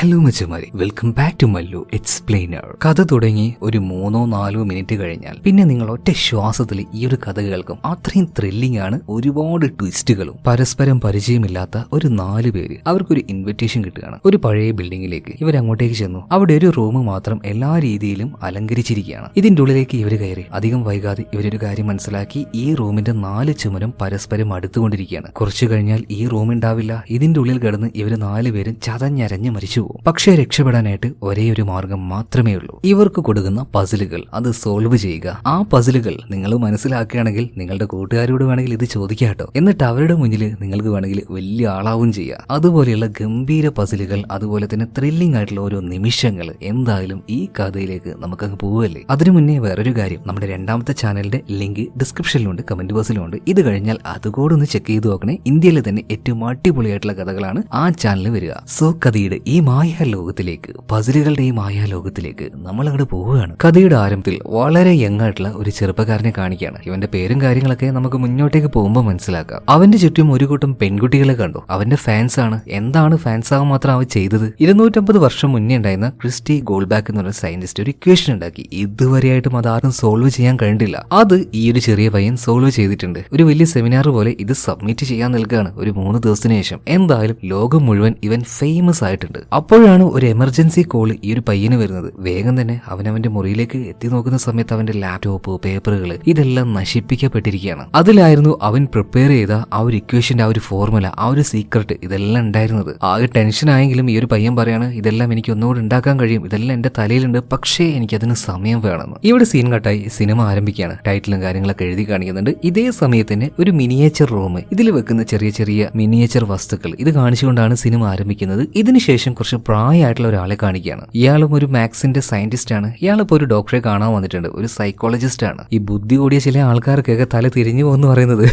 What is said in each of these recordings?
Hello മച്ചമാരെ, welcome back to Mallu explainer. കഥ തുടങ്ങി ഒരു 3-4 മിനിറ്റ് കഴിഞ്ഞാൽ പിന്നെ നിങ്ങൾ ഒറ്റ ശ്വാസത്തിൽ ഈ ഒരു കഥ കേൾക്കും. അത്രയും ത്രില്ലിംഗ് ആണ്, ഒരുപാട് ട്വിസ്റ്റുകളും. പരസ്പരം പരിചയമില്ലാത്ത ഒരു 4 പേര്, അവർക്കൊരു ഇൻവിറ്റേഷൻ കിട്ടുകയാണ് ഒരു പഴയ ബിൽഡിംഗിലേക്ക്. ഇവരങ്ങോട്ടേക്ക് ചെന്നു. അവിടെ ഒരു റൂം മാത്രം എല്ലാ രീതിയിലും അലങ്കരിച്ചിരിക്കുകയാണ്. ഇതിന്റെ ഉള്ളിലേക്ക് ഇവർ കയറി. അധികം വൈകാതെ ഇവരൊരു കാര്യം മനസ്സിലാക്കി. ഈ റൂമിന്റെ 4 ചുമരും പരസ്പരം അടുത്തുകൊണ്ടിരിക്കുകയാണ്. കുറച്ചു കഴിഞ്ഞാൽ ഈ റൂം ഉണ്ടാവില്ല. ഇതിന്റെ ഉള്ളിൽ കിടന്ന് ഇവർ 4 പേരും ചതഞ്ഞരഞ്ഞ് മരിച്ചു പോകും. പക്ഷേ രക്ഷപ്പെടാനായിട്ട് ഒരേ ഒരു മാർഗം മാത്രമേ ഉള്ളൂ. ഇവർക്ക് കൊടുക്കുന്ന പസിലുകൾ അത് സോൾവ് ചെയ്യുക. ആ പസിലുകൾ നിങ്ങൾ മനസ്സിലാക്കുകയാണെങ്കിൽ നിങ്ങളുടെ കൂട്ടുകാരോട് വേണമെങ്കിൽ ഇത് ചോദിക്കാട്ടോ. എന്നിട്ട് അവരുടെ മുന്നിൽ നിങ്ങൾക്ക് വേണമെങ്കിൽ വലിയ ആളാവും ചെയ്യുക. അതുപോലെയുള്ള ഗംഭീര പസിലുകൾ, അതുപോലെ തന്നെ ത്രില്ലിംഗ് ആയിട്ടുള്ള ഓരോ നിമിഷങ്ങൾ. എന്തായാലും ഈ കഥയിലേക്ക് നമുക്കങ്ങ് പോവല്ലേ. അതിനു മുന്നേ വേറൊരു കാര്യം, നമ്മുടെ 2ാമത്തെ ചാനലിന്റെ ലിങ്ക് ഡിസ്ക്രിപ്ഷനിലുണ്ട്, കമന്റ് ബോക്സിലുണ്ട്. ഇത് കഴിഞ്ഞാൽ അതുകൂടെ ഒന്ന് ചെക്ക് ചെയ്ത് നോക്കണേ. ഇന്ത്യയിലെ തന്നെ ഏറ്റവും അടിപൊളിയായിട്ടുള്ള കഥകളാണ് ആ ചാനലിൽ വരിക. സോ കഥയുടെ ഈ മായാലോകത്തിലേക്ക്, പസിലുകളുടെ ഈ മായാലോകത്തിലേക്ക് നമ്മൾ അങ്ങോട്ട് പോവുകയാണ്. കഥയുടെ ആരംഭത്തിൽ വളരെ യങ് ആയിട്ടുള്ള ഒരു ചെറുപ്പക്കാരനെ കാണിക്കുകയാണ്. ഇവന്റെ പേരും കാര്യങ്ങളൊക്കെ നമുക്ക് മുന്നോട്ടേക്ക് പോകുമ്പോൾ മനസ്സിലാക്കാം. അവന്റെ ചുറ്റും ഒരു കൂട്ടം പെൺകുട്ടികളെ കണ്ടു. അവന്റെ ഫാൻസ് ആണ്. എന്താണ് ഫാൻസ് ആവാൻ മാത്രം അവൻ ചെയ്തത്? 250 വർഷം മുന്നേ ഉണ്ടായിരുന്ന ക്രിസ്റ്റി ഗോൾബാക്ക് എന്ന് പറയുന്ന സയന്റിസ്റ്റ് ഒരു ഇക്വേഷൻ ഉണ്ടാക്കി. ഇതുവരെയായിട്ടും അതാരും സോൾവ് ചെയ്യാൻ കഴിഞ്ഞിട്ടില്ല. അത് ഈ ഒരു ചെറിയ പയ്യൻ സോൾവ് ചെയ്തിട്ടുണ്ട്. ഒരു വലിയ സെമിനാർ പോലെ ഇത് സബ്മിറ്റ് ചെയ്യാൻ നിൽക്കുകയാണ് ഒരു 3 ദിവസത്തിന് ശേഷം. എന്തായാലും ലോകം മുഴുവൻ ഇവൻ ഫേമസ് ആയിട്ടുണ്ട്. അപ്പോഴാണ് ഒരു എമർജൻസി കോൾ ഈ ഒരു പയ്യന് വരുന്നത്. വേഗം തന്നെ അവന്റെ മുറിയിലേക്ക് എത്തി നോക്കുന്ന സമയത്ത് അവന്റെ ലാപ്ടോപ്പ്, പേപ്പറുകൾ ഇതെല്ലാം നശിപ്പിക്കപ്പെട്ടിരിക്കുകയാണ്. അതിലായിരുന്നു അവൻ പ്രിപ്പയർ ചെയ്ത ആ ഒരു ഇക്വേഷന്റെ ആ ഒരു ഫോർമുല, ആ ഒരു സീക്രട്ട് ഇതെല്ലാം ഉണ്ടായിരുന്നത്. ആകെ ടെൻഷൻ ആയെങ്കിലും ഈ ഒരു പയ്യൻ പറയാണ്, ഇതെല്ലാം എനിക്ക് ഒന്നുകൂടി ഉണ്ടാക്കാൻ കഴിയും, ഇതെല്ലാം എന്റെ തലയിലുണ്ട്, പക്ഷേ എനിക്കതിന് സമയം വേണമെന്ന്. ഇവിടെ സീൻ കട്ടായി സിനിമ ആരംഭിക്കുകയാണ്. ടൈറ്റിലും കാര്യങ്ങളൊക്കെ എഴുതി കാണിക്കുന്നുണ്ട്. ഇതേ സമയത്ത് തന്നെ ഒരു മിനിയേച്ചർ റൂം, ഇതിൽ വെക്കുന്ന ചെറിയ ചെറിയ മിനിയേച്ചർ വസ്തുക്കൾ ഇത് കാണിച്ചുകൊണ്ടാണ് സിനിമ ആരംഭിക്കുന്നത്. ഇതിനുശേഷം കുറച്ച് പ്രായമായിട്ടുള്ള ഒരാളെ കാണിക്കുകയാണ്. ഇയാളും ഒരു മാത്സിന്റെ സയന്റിസ്റ്റ് ആണ്. ഇയാളിപ്പോ ഒരു ഡോക്ടറെ കാണാൻ വന്നിട്ടുണ്ട്, ഒരു സൈക്കോളജിസ്റ്റ് ആണ്. ഈ ബുദ്ധി കൂടിയ ചില ആൾക്കാർക്കൊക്കെ തല തിരിഞ്ഞു പോകുന്നു പറയുന്നത്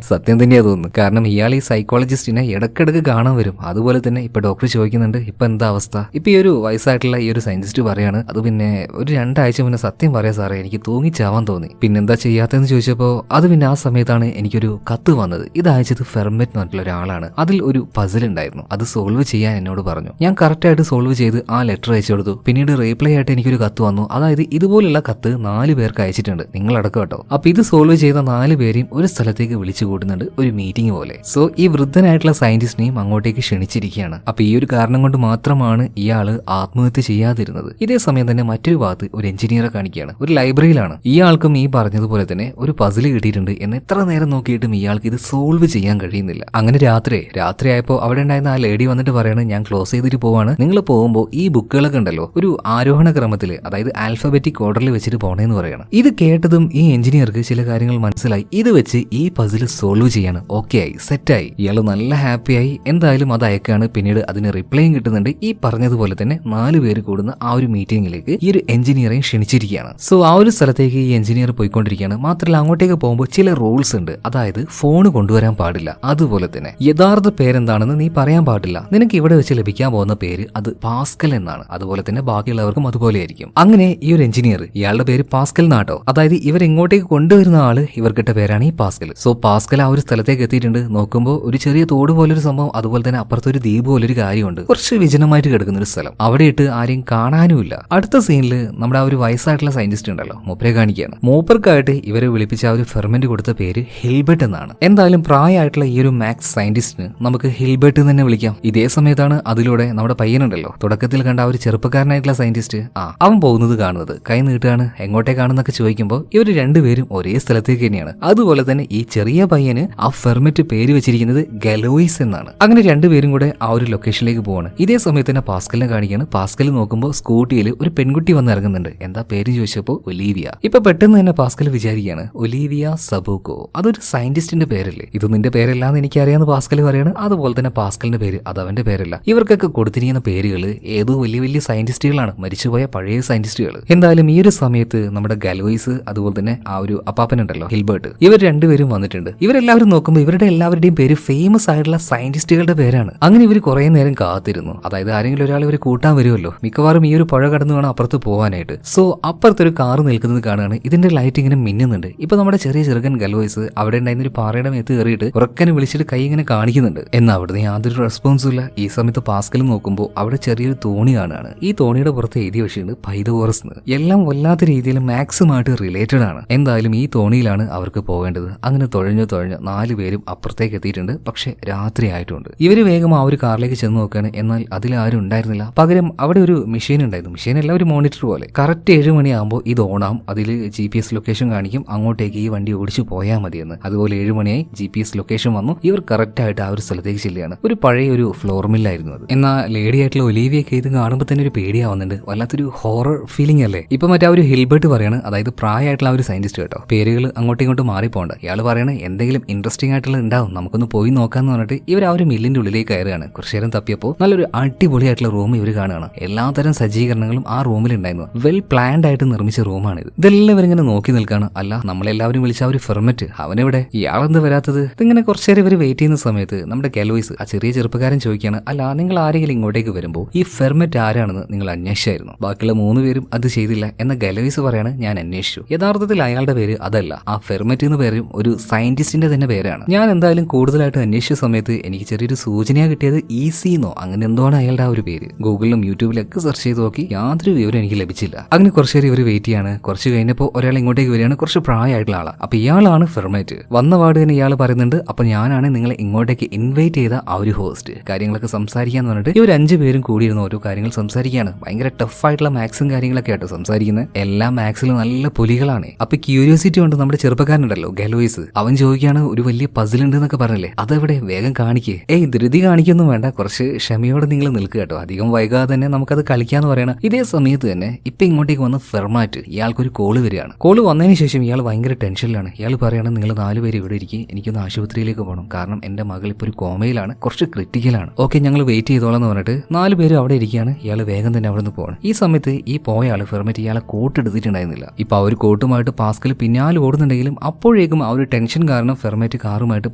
സത്യം തന്നെയാ തോന്നുന്നു. കാരണം ഇയാൾ ഈ സൈക്കോളജിസ്റ്റിനെ ഇടക്കിടക്ക് കാണാൻ വരും. അതുപോലെ തന്നെ ഇപ്പൊ ഡോക്ടർ ചോദിക്കുന്നുണ്ട്, ഇപ്പൊ എന്താ അവസ്ഥ? ഇപ്പൊ ഈ ഒരു വയസ്സായിട്ടുള്ള ഈ ഒരു സയന്റിസ്റ്റ് പറയാണ്, അത് പിന്നെ ഒരു 2 ആഴ്ച മുന്നേ സത്യം പറയാ സാറേ, എനിക്ക് തൂങ്ങിച്ചാവാൻ തോന്നി. പിന്നെന്താ ചെയ്യാത്തെന്ന് ചോദിച്ചപ്പോ അത് പിന്നെ ആ സമയത്താണ് എനിക്കൊരു കത്ത് വന്നത്. ഇത് അയച്ചത് ഫെർമെറ്റ് എന്ന് പറഞ്ഞിട്ടുള്ള ഒരാളാണ്. അതിൽ ഒരു പസിൽ ഉണ്ടായിരുന്നു, അത് സോൾവ് ചെയ്യാൻ എന്നോട് പറഞ്ഞു. ഞാൻ കറക്റ്റ് ആയിട്ട് സോൾവ് ചെയ്ത് ആ ലെറ്റർ അയച്ചു കൊടുത്തു. പിന്നീട് റീപ്ലൈ ആയിട്ട് എനിക്കൊരു കത്ത് വന്നു. അതായത് ഇതുപോലുള്ള കത്ത് 4 പേർക്ക് അയച്ചിട്ടുണ്ട്, നിങ്ങളടക്കം കേട്ടോ. അപ്പൊ ഇത് സോൾവ് ചെയ്ത 4 പേരെയും ഒരു സ്ഥലത്തേക്ക് വിളിച്ചു കൂട്ടുന്നുണ്ട്, ഒരു മീറ്റിംഗ് പോലെ. സോ ഈ വൃദ്ധനായിട്ടുള്ള സയന്റിസ്റ്റിനെയും അങ്ങോട്ടേക്ക് ക്ഷണിച്ചിരിക്കുകയാണ്. അപ്പൊ ഈ ഒരു കാരണം കൊണ്ട് മാത്രമാണ് ഇയാള് ആത്മഹത്യ ചെയ്യാതിരുന്നത്. ഇതേ സമയം തന്നെ മറ്റൊരു ഭാഗത്ത് ഒരു എഞ്ചിനീയറെ കാണിക്കുകയാണ്, ഒരു ലൈബ്രറിയിലാണ്. ഇയാൾക്കും ഈ പറഞ്ഞതുപോലെ തന്നെ ഒരു പസിൽ കിട്ടിയിട്ടുണ്ട്. എന്ന് എത്ര നേരം നോക്കിയിട്ടും ഇയാൾക്ക് ഇത് സോൾവ് ചെയ്യാൻ കഴിയുന്നില്ല. അങ്ങനെ രാത്രിയായപ്പോ അവിടെ ഉണ്ടായിരുന്ന ആ ലേഡി വന്നിട്ട് പറയാണ്, ഞാൻ ക്ലോസ് ചെയ്തിട്ട് പോവാണ്, നിങ്ങൾ പോകുമ്പോൾ ഈ ബുക്കുകളൊക്കെ ഉണ്ടല്ലോ ഒരു ആരോഹണ ക്രമത്തിൽ, അതായത് ആൽഫബറ്റിക് ഓർഡറിൽ വെച്ചിട്ട് പോണേന്ന് പറയണം. ഇത് കേട്ടതും ഈ എഞ്ചിനീയർക്ക് ചില കാര്യങ്ങൾ മനസ്സിലായി. ഇത് വെച്ച് ഈ പസിൽ സോൾവ് ചെയ്യാണ്. ഓക്കെ ആയി, സെറ്റായി. ഇയാൾ നല്ല ഹാപ്പിയായി. എന്തായാലും അത് അയക്കാണ്. പിന്നീട് അതിന് റിപ്ലൈയും കിട്ടുന്നുണ്ട്. ഈ പറഞ്ഞതുപോലെ തന്നെ 4 പേര് കൂടുന്ന ആ ഒരു മീറ്റിംഗിലേക്ക് ഈ ഒരു എഞ്ചിനീയറെയും ക്ഷണിച്ചിരിക്കുകയാണ്. സോ ആ ഒരു സ്ഥലത്തേക്ക് ഈ എഞ്ചിനീയർ പോയിക്കൊണ്ടിരിക്കുകയാണ്. മാത്രമല്ല അങ്ങോട്ടേക്ക് പോകുമ്പോൾ ചില റൂൾസ് ഉണ്ട്. അതായത് ഫോൺ കൊണ്ടുവരാൻ പാടില്ല. അതുപോലെ തന്നെ യഥാർത്ഥ പേരെന്താണെന്ന് നീ പറയാൻ പാടില്ല. നിനക്ക് ഇവിടെ വെച്ച് ലഭിക്കാൻ പോകുന്ന പേര് അത് പാസ്കൽ എന്നാണ്. അതുപോലെ തന്നെ ബാക്കിയുള്ളവർക്കും അതുപോലെ ആയിരിക്കും. അങ്ങനെ ഈ ഒരു എഞ്ചിനീയർ, ഇയാളുടെ പേര് പാസ്കൽ നാട്ടോ. അതായത് ഇവർ ഇങ്ങോട്ടേക്ക് കൊണ്ടുവരുന്ന ആള് ഇവർക്കിട്ട പേരാണ് ഈ പാസ്കൽ. സോ പാസ്കൽ ആ ഒരു സ്ഥലത്തേക്ക് എത്തിയിട്ടുണ്ട്. നോക്കുമ്പോൾ ഒരു ചെറിയ തോട് പോലൊരു സംഭവം, അതുപോലെ തന്നെ അപ്പുറത്തൊരു ദ്വീപ് പോലൊരു കാര്യമുണ്ട്. കുറച്ച് വിജനമായിട്ട് കിടക്കുന്ന ഒരു സ്ഥലം. അവിടെ ഇട്ട് ആരെയും കാണാനുമില്ല. അടുത്ത സീനിൽ നമ്മുടെ ആ ഒരു വയസ്സായിട്ടുള്ള സയന്റിസ്റ്റ് ഉണ്ടല്ലോ, മൂപ്പരെ കാണിക്കുകയാണ്. മൂപ്പർക്കായിട്ട് ഇവരെ വിളിപ്പിച്ച ആ ഒരു ഫെർമെന്റ് കൊടുത്ത പേര് ഹിൽബർട്ട് എന്നാണ്. എന്തായാലും പ്രായമായിട്ടുള്ള ഈ ഒരു മാത്സ് സയന്റിസ്റ്റിന് നമുക്ക് ഹിൽബർട്ട് എന്ന് തന്നെ വിളിക്കാം. ഇതേ സമയത്താണ് അതിലൂടെ നമ്മുടെ പയ്യനുണ്ടല്ലോ തുടക്കത്തിൽ കണ്ട ആ ഒരു ചെറുപ്പക്കാരനായിട്ടുള്ള സയന്റിസ്റ്റ്, അവൻ പോകുന്നത് കാണുന്നത്. കൈ നീട്ടുകയാണ്. എങ്ങോട്ടേക്കാണെന്നൊക്കെ ചോദിക്കുമ്പോൾ ഇവർ 2 പേരും ഒരേ സ്ഥലത്തേക്ക് തന്നെയാണ്. അതുപോലെ തന്നെ ഈ ചെറിയ പയ്യന് ആ ഫെർമെറ്റ് പേര് വെച്ചിരിക്കുന്നത് ഗലോയിസ് എന്നാണ്. അങ്ങനെ 2 പേരും കൂടെ ആ ഒരു ലൊക്കേഷനിലേക്ക് പോവാണ്. ഇതേ സമയത്ത് തന്നെ പാസ്കലിനെ കാണിക്കുകയാണ്. പാസ്കൽ നോക്കുമ്പോൾ സ്കൂട്ടിയിൽ ഒരു പെൺകുട്ടി വന്ന് ഇറങ്ങുന്നുണ്ട്. എന്താ പേര് ചോദിച്ചപ്പോൾ ഒലീവിയ. ഇപ്പൊ പെട്ടെന്ന് തന്നെ പാസ്കൽ വിചാരിക്കുകയാണ്, ഒലീവിയ സബൂക്കോ, അതൊരു സയന്റിസ്റ്റിന്റെ പേരല്ലേ, ഇത് നിന്റെ പേരല്ലാന്ന് എനിക്കറിയാന്ന് പാസ്കൽ പറയാണ്. അതുപോലെ തന്നെ പാസ്കലിന്റെ പേര് അത് അവന്റെ പേരല്ല. ഇവർക്കൊക്കെ കൊടുത്തിരിക്കുന്ന പേരുകൾ ഏതോ വലിയ വലിയ സയന്റിസ്റ്റുകളാണ്, മരിച്ചുപോയ പഴയ സയന്റിസ്റ്റുകൾ. എന്തായാലും ഈ ഒരു സമയത്ത് നമ്മുടെ ഗലോയിസ്, അതുപോലെ തന്നെ ആ ഒരു അപ്പാപ്പനുണ്ടല്ലോ ഹിൽബർട്ട്, ഇവർ 2 പേരും വന്നിട്ടുണ്ട്. ഇവരെല്ലാവരും നോക്കുമ്പോൾ ഇവരുടെ എല്ലാവരുടെയും പേര് ഫേമസ് ആയിട്ടുള്ള സയന്റിസ്റ്റുകളുടെ പേരാണ്. അങ്ങനെ ഇവർ കുറെ നേരം കാത്തിരുന്നു. അതായത് ആരെങ്കിലും ഒരാൾ ഇവരെ കൂട്ടാൻ വരുമല്ലോ. മിക്കവാറും ഈ ഒരു പുഴ കടന്നു വേണം അപ്പുറത്ത് പോകാനായിട്ട്. സോ അപ്പുറത്തൊരു കാറ് നിൽക്കുന്നത് കാണുകയാണ്. ഇതിന്റെ ലൈറ്റ് ഇങ്ങനെ മിന്നുന്നുണ്ട്. ഇപ്പൊ നമ്മുടെ ചെറിയ ചെറുക്കൻ ഗലോയിസ് അവിടെ ഉണ്ടായിരുന്ന ഒരു പാറയുടെ മേത്ത് കയറിയിട്ട് ഉറക്കനെ വിളിച്ചിട്ട് കൈ ഇങ്ങനെ കാണിക്കുന്നുണ്ട്. എന്നാൽ അവിടുന്ന് യാതൊരു റെസ്പോൺസും ഇല്ല. ഈ സമയത്ത് പാസ്കൽ നോക്കുമ്പോൾ നോക്കുമ്പോൾ അവിടെ ചെറിയൊരു തോണി കാണുകയാണ്. ഈ തോണിയുടെ പുറത്ത് എഴുതി വെച്ചിട്ടുണ്ട് പൈതഗോറസ് എന്ന്. എല്ലാം വല്ലാത്ത രീതിയിൽ മാക്സുമായിട്ട് റിലേറ്റഡ് ആണ്. എന്തായാലും ഈ തോണിയിലാണ് അവർക്ക് പോകേണ്ടത്. അങ്ങനെ തുഴഞ്ഞു 4 പേരും അപ്പുറത്തേക്ക് എത്തിയിട്ടുണ്ട്. പക്ഷെ രാത്രി ആയിട്ടുണ്ട്. ഇവര് വേഗം ആ ഒരു കാറിലേക്ക് ചെന്ന് നോക്കുകയാണ്. എന്നാൽ അതിൽ ആരും ഉണ്ടായിരുന്നില്ല. പകരം അവിടെ ഒരു മെഷീൻ ഉണ്ടായിരുന്നു. മെഷീൻ അല്ല, ഒരു മോണിറ്റർ പോലെ. കറക്റ്റ് 7 മണിയാകുമ്പോൾ ഇത് ഓണാവും. അതിൽ GPS ലൊക്കേഷൻ കാണിക്കും, അങ്ങോട്ടേക്ക് ഈ വണ്ടി ഓടിച്ചു പോയാൽ മതിയെന്ന്. അതുപോലെ 7 മണിയായി GPS ലൊക്കേഷൻ വന്നു. ഇവർ കറക്റ്റ് ആയിട്ട് ആ ഒരു സ്ഥലത്തേക്ക് ചെല്ലുകയാണ്. ഒരു പഴയ ഒരു ഫ്ലോർ മില്ലായിരുന്നു അത്. എന്നാൽ ലേഡി ആയിട്ടുള്ള ഒലീവിയൊക്കെ ഇത് കാണുമ്പോൾ തന്നെ ഒരു പേടിയാവുന്നുണ്ട്. വല്ലാത്തൊരു ഹൊറർ ഫീലിംഗ് അല്ലേ. ഇപ്പൊ മറ്റേ ആ ഒരു ഹിൽബർട്ട് പറയാണ്, അതായത് പ്രായമായിട്ടുള്ള ആ ഒരു സയന്റിസ്റ്റ് കേട്ടോ, പേരുകൾ അങ്ങോട്ടും ഇങ്ങോട്ടും മാറിപ്പോണ്ട. ഇയാൾ പറയണ എന്തെങ്കിലും ഇൻട്രസ്റ്റിംഗ് ആയിട്ടുള്ള ഉണ്ടാവും, നമുക്കൊന്ന് പോയി നോക്കാന്ന് പറഞ്ഞിട്ട് ഇവർ ആ ഒരു മില്ലിന്റെ ഉള്ളിലേക്ക് കയറുകയാണ്. കുറച്ചു നേരം തപ്പിയപ്പോൾ നല്ലൊരു അടിപൊളിയായിട്ടുള്ള റൂം ഇവർ കാണുകയാണ്. എല്ലാത്തരം സജ്ജീകരണങ്ങളും ആ റൂമിൽ ഉണ്ടായിരുന്നു. വെൽ പ്ലാൻഡ് ആയിട്ട് നിർമ്മിച്ച റൂമാണിത്. ഇതെല്ലാം ഇവരിങ്ങനെ നോക്കി നിൽക്കാണ്. അല്ല, നമ്മളെല്ലാവരും വിളിച്ച ആ ഒരു ഫെർമെറ്റ് അവനെവിടെ, ഇയാളെന്ത് വരാത്തത്? ഇതിങ്ങനെ കുറച്ചു നേരം ഇവർ വെയിറ്റ് ചെയ്യുന്ന സമയത്ത് നമ്മുടെ ഗലോയ്സ്, ആ ചെറിയ ചെറുപ്പക്കാരൻ ചോദിക്കുകയാണ്, അല്ല നിങ്ങൾ ആരെങ്കിലും ഇങ്ങോട്ടേക്ക് വരുമ്പോൾ ഈ ഫെർമെറ്റ് ആരാണെന്ന് നിങ്ങൾ അന്വേഷിച്ചായിരുന്നു? ബാക്കിയുള്ള 3 പേരും അത് ചെയ്തില്ല എന്ന ഗലോയ്സ് പറയാണ്, ഞാൻ അന്വേഷിച്ചു. യഥാർത്ഥത്തിൽ അയാളുടെ പേര് അതല്ല, ആ ഫെർമെറ്റ് എന്ന് പേരും ഒരു സയന്റിസ്റ്റിന്റെ തന്നെ പേരാണ്. ഞാൻ എന്തായാലും കൂടുതലായിട്ട് അന്വേഷിച്ച സമയത്ത് എനിക്ക് ചെറിയൊരു സൂചനയാ കിട്ടിയത് ഈസിന്നോ അങ്ങനെ എന്തോആണ് അയാളുടെ ആ ഒരു പേര്. ഗൂഗിളിലും യൂട്യൂബിലൊക്കെ സെർച്ച് ചെയ്ത് നോക്കി, യാതൊരു വിവരം എനിക്ക് ലഭിച്ചില്ല. അങ്ങനെ കുറച്ചു നേരം ഇവർ വെയിറ്റ് ചെയ്യാണ്. കുറച്ച് കഴിഞ്ഞപ്പോൾ ഒരാൾ ഇങ്ങോട്ടേക്ക് വരികയാണ്, കുറച്ച് പ്രായമായിട്ടുള്ള ആളാണ്. അപ്പൊ ഇയാളാണ് ഫെർമെറ്റ്. വന്ന പാട് തന്നെ ഇയാൾ പറയുന്നുണ്ട്, അപ്പൊ ഞാനാണ് നിങ്ങളെ ഇങ്ങോട്ടേക്ക് ഇൻവൈറ്റ് ചെയ്ത ആ ഒരു ഹോസ്റ്റ്. കാര്യങ്ങളൊക്കെ സംസാരിക്കാന്ന് പറഞ്ഞിട്ട് ഇവർ 5 പേരും കൂടിയിരുന്ന ഓരോ കാര്യങ്ങൾ സംസാരിക്കുകയാണ്. ഭയങ്കര ടഫായിട്ടുള്ള മാത്സും കാര്യങ്ങളൊക്കെ ആയിട്ട് സംസാരിക്കുന്നത്. എല്ലാ മാത്സിലും നല്ല പുലികളാണ്. അപ്പൊ ക്യൂരിയോസിറ്റി കൊണ്ട് നമ്മുടെ ചെറുപ്പക്കാരനുണ്ടല്ലോ ഗലോയ്സ്, അവൻ ചോദിക്കുകയാണ്, ഒരു വലിയ പസിൽ ഉണ്ട് എന്നൊക്കെ പറഞ്ഞില്ലേ, അതെവിടെ, വേഗം കാണിക്കേ. ധൃതി കാണിക്കൊന്നും വേണ്ട, കുറച്ച് ക്ഷമയോടെ നിങ്ങൾ നിൽക്കുക കേട്ടോ, അധികം വൈകാതെ തന്നെ നമുക്കത് കളിക്കാന്ന് പറയണം. ഇതേ സമയത്ത് തന്നെ ഇപ്പൊ ഇങ്ങോട്ടേക്ക് വന്ന ഫെർമാറ്റ്, ഇയാൾക്കൊരു കോള് വരികയാണ്. കോള് വന്നതിന് ശേഷം ഇയാൾ ഭയങ്കര ടെൻഷനിലാണ്. ഇയാൾ പറയാണ്, നിങ്ങൾ 4 പേര് ഇവിടെ ഇരിക്കും, എനിക്കൊന്ന് ആശുപത്രിയിലേക്ക് പോകണം, കാരണം എന്റെ മകൾ ഇപ്പൊ ഒരു കോമയിലാണ്, കുറച്ച് ക്രിട്ടിക്കലാണ്. ഓക്കെ, ഞങ്ങൾ വെയിറ്റ് ചെയ്തോളാം എന്ന് പറഞ്ഞിട്ട് 4 പേരും അവിടെ ഇരിക്കുകയാണ്. ഇയാൾ വേഗം തന്നെ അവിടെ നിന്ന് പോകണം. ഈ സമയത്ത് ഈ പോയ ആള് ഫെർമാറ്റ് ഇയാളെ കോട്ട് എടുത്തിട്ടുണ്ടായിരുന്നില്ല. ഇപ്പൊ ആ ഒരു കോട്ടുമായിട്ട് പാസ്കൽ പിന്നാലെ ഓടുന്നുണ്ടെങ്കിലും അപ്പോഴേക്കും ആ ഒരു ടെൻഷൻ കാരണം ഫെർമാറ്റ് കാറുമായിട്ട്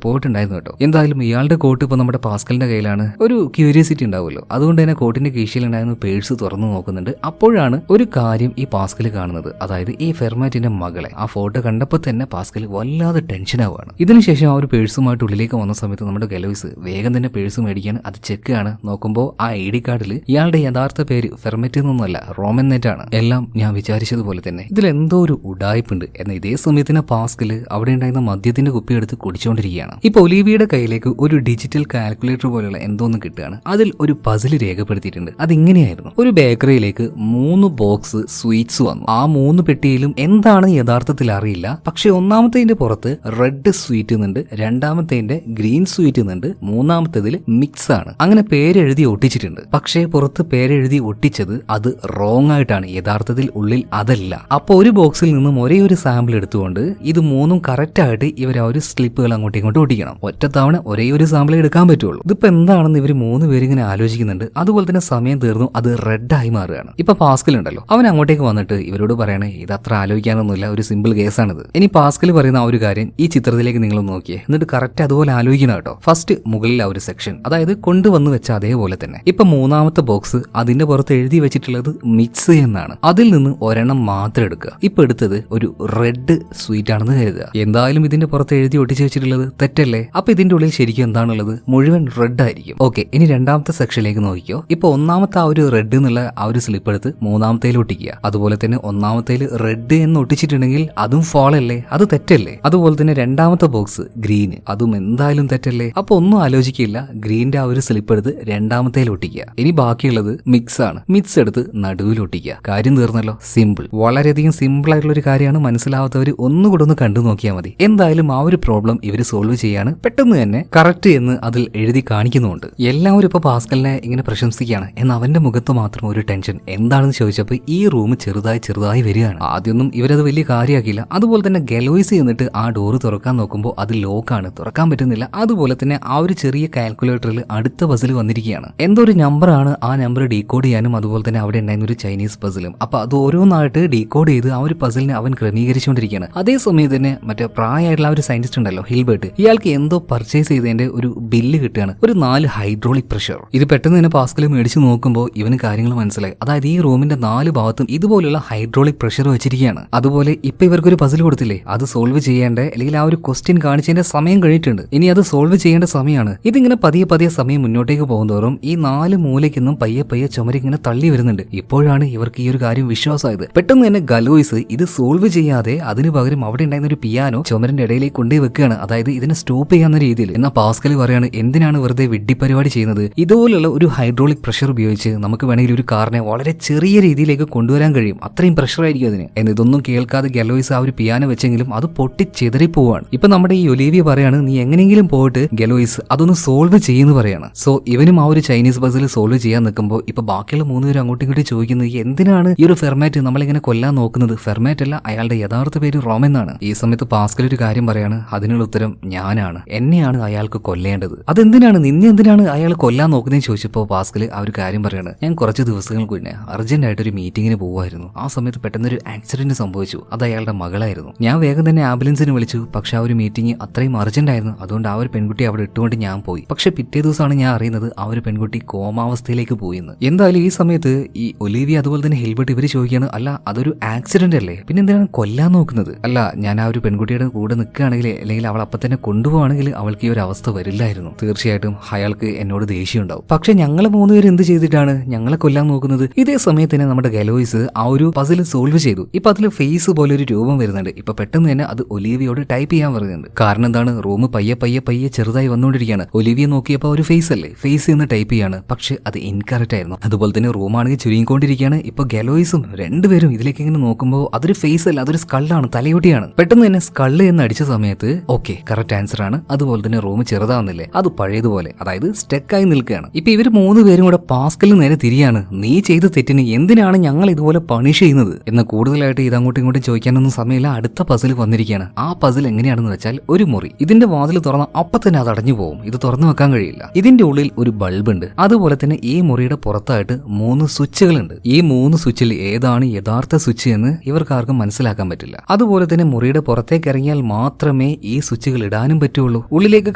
പോയിട്ടുണ്ടായിരുന്നു കേട്ടോ. എന്തായാലും ഇയാളുടെ കോട്ട് ഇപ്പൊ നമ്മുടെ പാസ്കലിന്റെ കയ്യിലാണ്. ഒരു ക്യൂരിയോസിറ്റി ഉണ്ടാവുമല്ലോ, അതുകൊണ്ട് തന്നെ കോട്ടിന്റെ കീശയിലുണ്ടായിരുന്ന പേഴ്സ് തുറന്നു നോക്കുന്നുണ്ട്. അപ്പോഴാണ് ഒരു കാര്യം ഈ പാസ്കൽ കാണുന്നത്, അതായത് ഈ ഫെർമാറ്റിന്റെ മകളെ. ആ ഫോട്ടോ കണ്ടപ്പോൾ തന്നെ പാസ്കൽ വല്ലാതെ ടെൻഷൻ ആവുകയാണ്. ഇതിനുശേഷം ആ ഒരു പേഴ്സുമായിട്ട് ഉള്ളിലേക്ക് വന്ന സമയത്ത് നമ്മുടെ ഗലോയ്സ് വേഗം തന്നെ പേഴ്സ് മേടിക്കാൻ അത് ചെക്ക് ആണ്. നോക്കുമ്പോൾ ആ ID കാർഡിൽ ഇയാളുടെ യഥാർത്ഥ പേര് ഫെർമെറ്റ് എന്നൊന്നുമല്ല, റോമൻ നെറ്റ് ആണ്. എല്ലാം ഞാൻ വിചാരിച്ചതുപോലെ തന്നെ ഇതിൽ എന്തോ ഒരു ഉടായ്പുണ്ട്. എന്നാൽ ഇതേ സമയത്തിന് പാസ്കൽ അവിടെ ഉണ്ടായിരുന്ന മദ്യത്തിന്റെ കുപ്പി എടുത്ത് കുടിച്ചുകൊണ്ടിരിക്കുകയാണ്. ഇപ്പൊ ഒലീവിയുടെ കയ്യിലേക്ക് ഒരു ഡിജിറ്റൽ കാൽക്കുലേറ്റർ പോലെയുള്ള എന്തോന്ന് കിട്ടുകയാണ്. അതിൽ ഒരു പസിൽ രേഖപ്പെടുത്തിയിട്ടുണ്ട്. അതിങ്ങനെയായിരുന്നു, ഒരു ബേക്കറിയിലേക്ക് 3 ബോക്സ് സ്വീറ്റ്സ് വന്നു. ആ 3 പെട്ടിയിലും എന്താണെന്ന് യഥാർത്ഥത്തിൽ അറിയില്ല. പക്ഷെ ഒന്നാമത്തേതിന്റെ പുറത്ത് റെഡ് സ്വീറ്റ് എന്നുണ്ട്, രണ്ടാമത്തേതിന്റെ ഗ്രീൻ സ്വീറ്റ് എന്നുണ്ട്, മൂന്നാമത്തേതിൽ മിക്സ് ആണ്. അങ്ങനെ പേരെഴുതി ഒട്ടിച്ചിട്ടുണ്ട്. പക്ഷേ പുറത്ത് പേരെഴുതി ഒട്ടിച്ചത് അത് റോങ് ആയിട്ടാണ്. യഥാർത്ഥത്തിൽ ഉള്ളിൽ അതല്ല. അപ്പൊ ഒരു ബോക്സിൽ നിന്നും ഒരേ ഒരു സാമ്പിൾ എടുത്തുകൊണ്ട് ഇത് 3ഉം കറക്റ്റ് ആയിട്ട് ഇവർ ആ ഒരു സ്ലിപ്പുകൾ അങ്ങോട്ടും ഇങ്ങോട്ടും ഒട്ടിക്കണം. ഒറ്റത്തവണ ഒരേ ഒരു സാമ്പിൾ എടുക്കാൻ പറ്റുള്ളൂ. ഇതിപ്പോ എന്താണെന്ന് ഇവർ 3 പേര് ഇങ്ങനെ ആലോചിക്കുന്നുണ്ട്. അതുപോലെ തന്നെ സമയം തീർന്നു, അത് റെഡ് ആയി മാറുകയാണ്. ഇപ്പൊ പാസ്കൽ ഉണ്ടല്ലോ, അവൻ അങ്ങോട്ടേക്ക് വന്നിട്ട് ഇവരോട് പറയണേ, ഇത് അത്ര ആലോചിക്കാനൊന്നുമില്ല, ഒരു സിമ്പിൾ കേസാണിത്. ഇനി പാസ്കൽ പറയുന്ന ആ ഒരു കാര്യം ഈ ചിത്രത്തിലേക്ക് നിങ്ങൾ നോക്കിയേ, എന്നിട്ട് കറക്റ്റ് അതുപോലെ ആലോചിക്കണം കേട്ടോ. ഫസ്റ്റ് മുകളിൽ ആ ഒരു സെക്ഷൻ, അതായത് കൊണ്ടുവന്ന് വെച്ച അതേപോലെ തന്നെ. ഇപ്പൊ 3ാമത്തെ ബോക്സ്, അതിന്റെ പുറത്ത് എഴുതി വെച്ചിട്ടുള്ളത് മിക്സ് എന്നാണ്. അതിൽ നിന്ന് ഒരെണ്ണം മാത്രം എടുക്കുക. ഇപ്പൊ എടുത്തത് ഒരു റെഡ് സ്വീറ്റ് ആണെന്ന് കരുതുക. എന്തായാലും ഇതിന്റെ പുറത്ത് എഴുതി ഒട്ടിച്ചു വെച്ചിട്ടുള്ളത് തെറ്റല്ലേ? അപ്പൊ ഇതിന്റെ ഉള്ളിൽ ശരിക്കും എന്താണുള്ളത്? മുഴുവൻ റെഡ് ആയിരിക്കും. ഓക്കെ, ഇനി 2ാമത്തെ സെക്ഷനിലേക്ക് നോക്കിക്കോ. ഇപ്പൊ 1ാമത്തെ ആ ഒരു റെഡ് എന്നുള്ള ആ ഒരു സ്ലിപ്പ് എടുത്ത് 3ാമത്തേൽ ഒട്ടിക്കുക. അതുപോലെ തന്നെ 1ാമത്തേൽ റെഡ് എന്ന് ഒട്ടിച്ചിട്ടുണ്ടെങ്കിൽ അതും ഫോൾ അല്ലേ? അത് തെറ്റല്ലേ? അതുപോലെ തന്നെ 2ാമത്തെ ബോക്സ് ഗ്രീൻ, അതും എന്തായാലും തെറ്റല്ലേ? അപ്പൊ ഒന്നും ആലോചിക്കില്ല, ഗ്രീന്റെ ആ ഒരു സ്ലിപ്പ് എടുത്ത് 2ാമത്തേൽ ഒട്ടിക്കുക. ഇനി ബാക്കിയുള്ളത് മിക്സ് ആണ്. മിക്സ് എടുത്ത് നടുവിൽ ഒട്ടിക്കുക. കാര്യം തീർന്നല്ലോ. സിമ്പിൾ, വളരെയധികം സിമ്പിൾ ആയിട്ടുള്ള ഒരു കാര്യമാണ്. മനസ്സിലാവാത്തവർ ഒന്നുകൂടെ ഒന്ന് കണ്ടു നോക്കിയാൽ മതി. എന്തായാലും ആ ഒരു പ്രോബ്ലം ഇവർ സോൾവ് ചെയ്യാണ്. പെട്ടെന്ന് തന്നെ കറക്റ്റ് എന്ന് അതിൽ എഴുതി കാണിക്കുന്നുണ്ട്. എല്ലാവരും ഇപ്പൊ പാസ്കലിനെ ഇങ്ങനെ പ്രശംസിക്കുകയാണ്. എന്നാൽ അവന്റെ മുഖത്ത് മാത്രം ഒരു ടെൻഷൻ. എന്താണെന്ന് ചോദിച്ചപ്പോൾ ഈ റൂം ചെറുതായി വരികയാണ്. ആദ്യമൊന്നും ഇവരത് വലിയ കാര്യമാക്കിയില്ല. അതുപോലെ തന്നെ ഗലോയ്സ് എന്നിട്ട് ആ ഡോറ് തുറക്കാൻ നോക്കുമ്പോൾ അത് ലോക്കാണ്, തുറക്കാൻ പറ്റുന്നില്ല. അതുപോലെ തന്നെ ആ ഒരു ചെറിയ കാൽക്കുലേറ്ററിൽ അടുത്ത പസിൽ വന്നിരിക്കുകയാണ്. എന്തോ ഒരു നമ്പറാണ്, ആ നമ്പർ ഡീകോഡ് ചെയ്യാനും അതുപോലെ തന്നെ അവിടെ ഉണ്ടായിരുന്ന ഒരു ചൈനീസ് പസിലും. അപ്പൊ അത് ഓരോന്നായിട്ട് ഡീകോഡ് ചെയ്ത് ആ ഒരു പസിലിനെ അവൻ ക്രമീകരിച്ചുകൊണ്ടിരിക്കുകയാണ്. അതേസമയം തന്നെ മറ്റേ പ്രായമായിട്ടുള്ള ആ ഒരു സയന്റിസ്റ്റ് ഉണ്ടല്ലോ ഹിൽബർട്ട്, ഇയാൾക്ക് എന്തോ പർച്ചേസ് ചെയ്തതിന്റെ ഒരു ബില്ല് കിട്ടുകയാണ്, ഒരു 4 ഹൈഡ്രോളിക് പ്രഷർ. ഇത് പെട്ടെന്ന് തന്നെ പാസ്കൽ മേടിച്ച് നോക്കുമ്പോൾ ഇവന് കാര്യങ്ങൾ മനസ്സിലായി. അതായത് ഈ റൂമിന്റെ 4 ഭാഗത്തും ഇതുപോലുള്ള ഹൈഡ്രോളിക് പ്രഷർ വെച്ചിരിക്കുകയാണ്. അതുപോലെ ഇപ്പൊ ഇവർക്കൊരു പസിൽ കൊടുത്തില്ലേ, അത് സോൾവ് ചെയ്യേണ്ട അല്ലെങ്കിൽ ആ ഒരു ക്വസ്റ്റ്യൻ കാണിച്ചതിന്റെ സമയം കഴിഞ്ഞിട്ടുണ്ട്. ഇനി അത് സോൾവ് ചെയ്യേണ്ട സമയമാണ്. ഇതിങ്ങനെ പതിയെ സമയം മുന്നോട്ടേക്ക് പോകുന്നതോറും ഈ 4 മൂലയ്ക്ക് നിന്നും പയ്യെ പയ്യെ ചുമരിങ്ങനെ തള്ളി വരുന്നുണ്ട്. ഇപ്പോഴാണ് ഇവർക്ക് ഈ ഒരു കാര്യം വിശ്വാസമായത്. പെട്ടെന്ന് തന്നെ ഗലോയ്സ് ഇത് സോൾവ് ചെയ്യാതെ അതിന് പകരം അവിടെ ഉണ്ടായിരുന്ന ഒരു പിയാനോ ചുമരിന്റെ ഇടയിലേക്ക് കൊണ്ടുപോയി വെക്കുകയാണ്. അതായത് ഇതിനെ സ്റ്റോപ്പ് ചെയ്യാവുന്ന രീതിയിൽ. എന്നാൽ പാസ്കൽ പറയാണ് എന്തിനാണ് വെറുതെ വെഡ്ഡി പരിപാടി ചെയ്യുന്നത്? ഇതുപോലുള്ള ഒരു ഹൈഡ്രോളിക് പ്രഷർ ഉപയോഗിച്ച് നമുക്ക് വേണമെങ്കിൽ ഒരു കാറിനെ വളരെ ചെറിയ രീതിയിലേക്ക് കൊണ്ടുവരാൻ കഴിയും. അത്രയും പ്രഷർ ആയിരിക്കും അതിന്. എന്നിതൊന്നും കേൾക്കാതെ ഗലോയ്സ് ആ ഒരു പിയാനോ വെച്ചെങ്കിലും അത് പൊട്ടി ചെതറി പോവാണ്. ഇപ്പൊ നമ്മുടെ ഈ ഒലീവിയ പറയാണ് നീ എങ്ങനെയെങ്കിലും പോയിട്ട് ഗലോയ്സ് അതൊന്ന് സോൾവ് ചെയ്യുന്നു പറയാണ്. സോ ഇവനും ആ ഒരു ചൈനീസ് പസിൽ സോൾവ് ചെയ്യാൻ നിൽക്കുമ്പോൾ ഇപ്പൊ ബാക്കിയുള്ള 3 പേരും അങ്ങോട്ടും ഇങ്ങോട്ടും ചോദിക്കുന്നത് എന്തിനാണ് ഈ ഒരു ഫെർമാറ്റ് നമ്മളിങ്ങനെ കൊല്ലാൻ നോക്കുന്നത്? ഫെർമാറ്റ് അല്ല, അയാളുടെ യഥാർത്ഥ പേര് റോം എന്നാണ്. ഈ സമയത്ത് പാസ്കൽ ഒരു കാര്യം പറയാണ്, അതിനുള്ള ഉത്തരം ഞാനാണ്. എന്നെയാണ് അയാൾക്ക് കൊല്ലേണ്ടത്. അതെന്തിനാണ് നിന്നെ എന്തിനാണ് അയാൾ കൊല്ലാൻ നോക്കുന്നതെന്ന് ചോദിച്ചപ്പോൾ പാസ്കൽ ആ ഒരു കാര്യം പറയാണ്, ഞാൻ കുറച്ച് ദിവസങ്ങൾക്ക് മുന്നേ അർജന്റ് ആയിട്ട് ഒരു മീറ്റിങ്ങിന് പോകുമായിരുന്നു. ആ സമയത്ത് പെട്ടെന്നൊരു ആക്സിഡന്റ് സംഭവിച്ചു. അത് അയാളുടെ മകളായിരുന്നു. ഞാൻ വേഗം തന്നെ ആംബുലൻസിന് വിളിച്ചു. പക്ഷെ ആ ഒരു മീറ്റിംഗ് അത്രയും അർജന്റ് ആയിരുന്നു. അതുകൊണ്ട് ആ ഒരു പെൺകുട്ടി അവിടെ ഇട്ടുകൊണ്ട് ഞാൻ പോയി. പക്ഷെ പിറ്റേ ദിവസമാണ് ഞാൻ അറിയുന്നത് ആ ഒരു പെൺകുട്ടി കോമാവസ്ഥയിലേക്ക് പോയിന്ന്. എന്തായാലും ഈ സമയത്ത് ഈ ഒലീവിയ അതുപോലെ തന്നെ ഹിൽബർട്ട് ഇവര് ചോദിക്കുകയാണ്, അല്ല അതൊരു ആക്സിഡന്റ് അല്ലേ, പിന്നെ എന്തിനാണ് കൊല്ലാൻ നോക്കുന്നത്? അല്ല ഞാൻ ആ ഒരു പെൺകുട്ടിയുടെ കൂടെ നിൽക്കുകയാണെങ്കിൽ അല്ലെങ്കിൽ അവൾ അപ്പം തന്നെ കൊണ്ടുപോവാണെങ്കിൽ അവൾക്ക് ഈ ഒരു അവസ്ഥ വരില്ലായിരുന്നു. തീർച്ചയായിട്ടും അയാൾക്ക് എന്നോട് ദേഷ്യം ഉണ്ടാവും. പക്ഷെ ഞങ്ങൾ 3 പേര് എന്ത് ചെയ്തിട്ടാണ് ഞങ്ങളെ കൊല്ലാൻ നോക്കുന്നത്? ഇതേ സമയത്ത് തന്നെ നമ്മുടെ ഗലോയ്സ് ആ ഒരു പസിൽ സോൾവ് ചെയ്തു. ഇപ്പൊ അതിൽ ഫേസ് പോലെ ഒരു രൂപം വരുന്നുണ്ട്. ഇപ്പൊ പെട്ടെന്ന് തന്നെ അത് ഒലീവിയോട് ടൈപ്പ് ചെയ്യാൻ പറയുന്നുണ്ട്. കാരണം എന്താണ്, റൂം പയ്യെ പയ്യെ പയ്യെ ചെറുതായി വന്നുകൊണ്ടിരിക്കുകയാണ്. ഒലീവിയ നോക്കിയപ്പോൾ ഒരു ഫേസ് അല്ലേ, ഫേസ് എന്ന് ടൈപ്പ് ചെയ്യാണ്. പക്ഷെ അത് ഇൻകറക്റ്റ് ആയിരുന്നു. അതുപോലെ തന്നെ റൂമാണെങ്കിൽ ചുരുങ്ങിക്കൊണ്ടിരിക്കുകയാണ്. ഇപ്പൊ ഗലോയ്സും 2 പേരും ഇതിലേക്ക് ഇങ്ങനെ നോക്കുമ്പോൾ അതൊരു ഫേസ് അല്ല, അതൊരു സ്കള്ളാണ്, തലയോട്ടിയാണ്. പെട്ടെന്ന് തന്നെ സ്കള്ള് എന്ന് അടിച്ച സമയത്ത് ഓക്കെ കറക്റ്റ് ആൻസർ ആണ്. അതുപോലെ തന്നെ റൂം ചെറുതാവുന്നില്ലേ, അത് പഴയതുപോലെ അതായത് സ്റ്റക്കായി നിൽക്കുകയാണ്. ഇപ്പൊ ഇവർ 3 പേരും കൂടെ പാസ്കലിന് നേരെ തിരിയാണ്. നീ ചെയ്ത തെറ്റിന് എന്തിനാണ് ഞങ്ങൾ ഇതുപോലെ പണിഷ് ചെയ്യുന്നത് എന്ന് കൂടുതലായിട്ട് ഇതങ്ങോട്ടും ഇങ്ങോട്ടും ചോദിക്കാനൊന്നും സമയമില്ല. അടുത്ത പസിൽ വന്നിരിക്കുകയാണ്. ആ പസിൽ എങ്ങനെയാണെന്ന് വെച്ചാൽ ഒരു മുറി, ഇതിന്റെ വാതിൽ തുറന്ന അപ്പൊ തന്നെ അത് അടഞ്ഞു പോകും. ഇത് തുറന്നു വെക്കാൻ കഴിയില്ല. ഇതിന്റെ ഉള്ളിൽ ഒരു ബൾബ് ഉണ്ട്. അതുപോലെ തന്നെ ഈ മുറിയുടെ പുറത്തായിട്ട് 3 സ്വിച്ചുകളുണ്ട്. ഈ 3 സ്വിച്ചിൽ ഏതാണ് യഥാർത്ഥ സ്വിച്ച് എന്ന് ഇവർക്കാർക്കും മനസ്സിലാക്കാൻ പറ്റില്ല. അതുപോലെ തന്നെ മുറിയുടെ പുറത്തേക്ക് ഇറങ്ങിയാൽ മാത്രമേ ഈ സ്വിച്ചുകൾ ഇടാനും പറ്റുള്ളൂ. ഉള്ളിലേക്ക്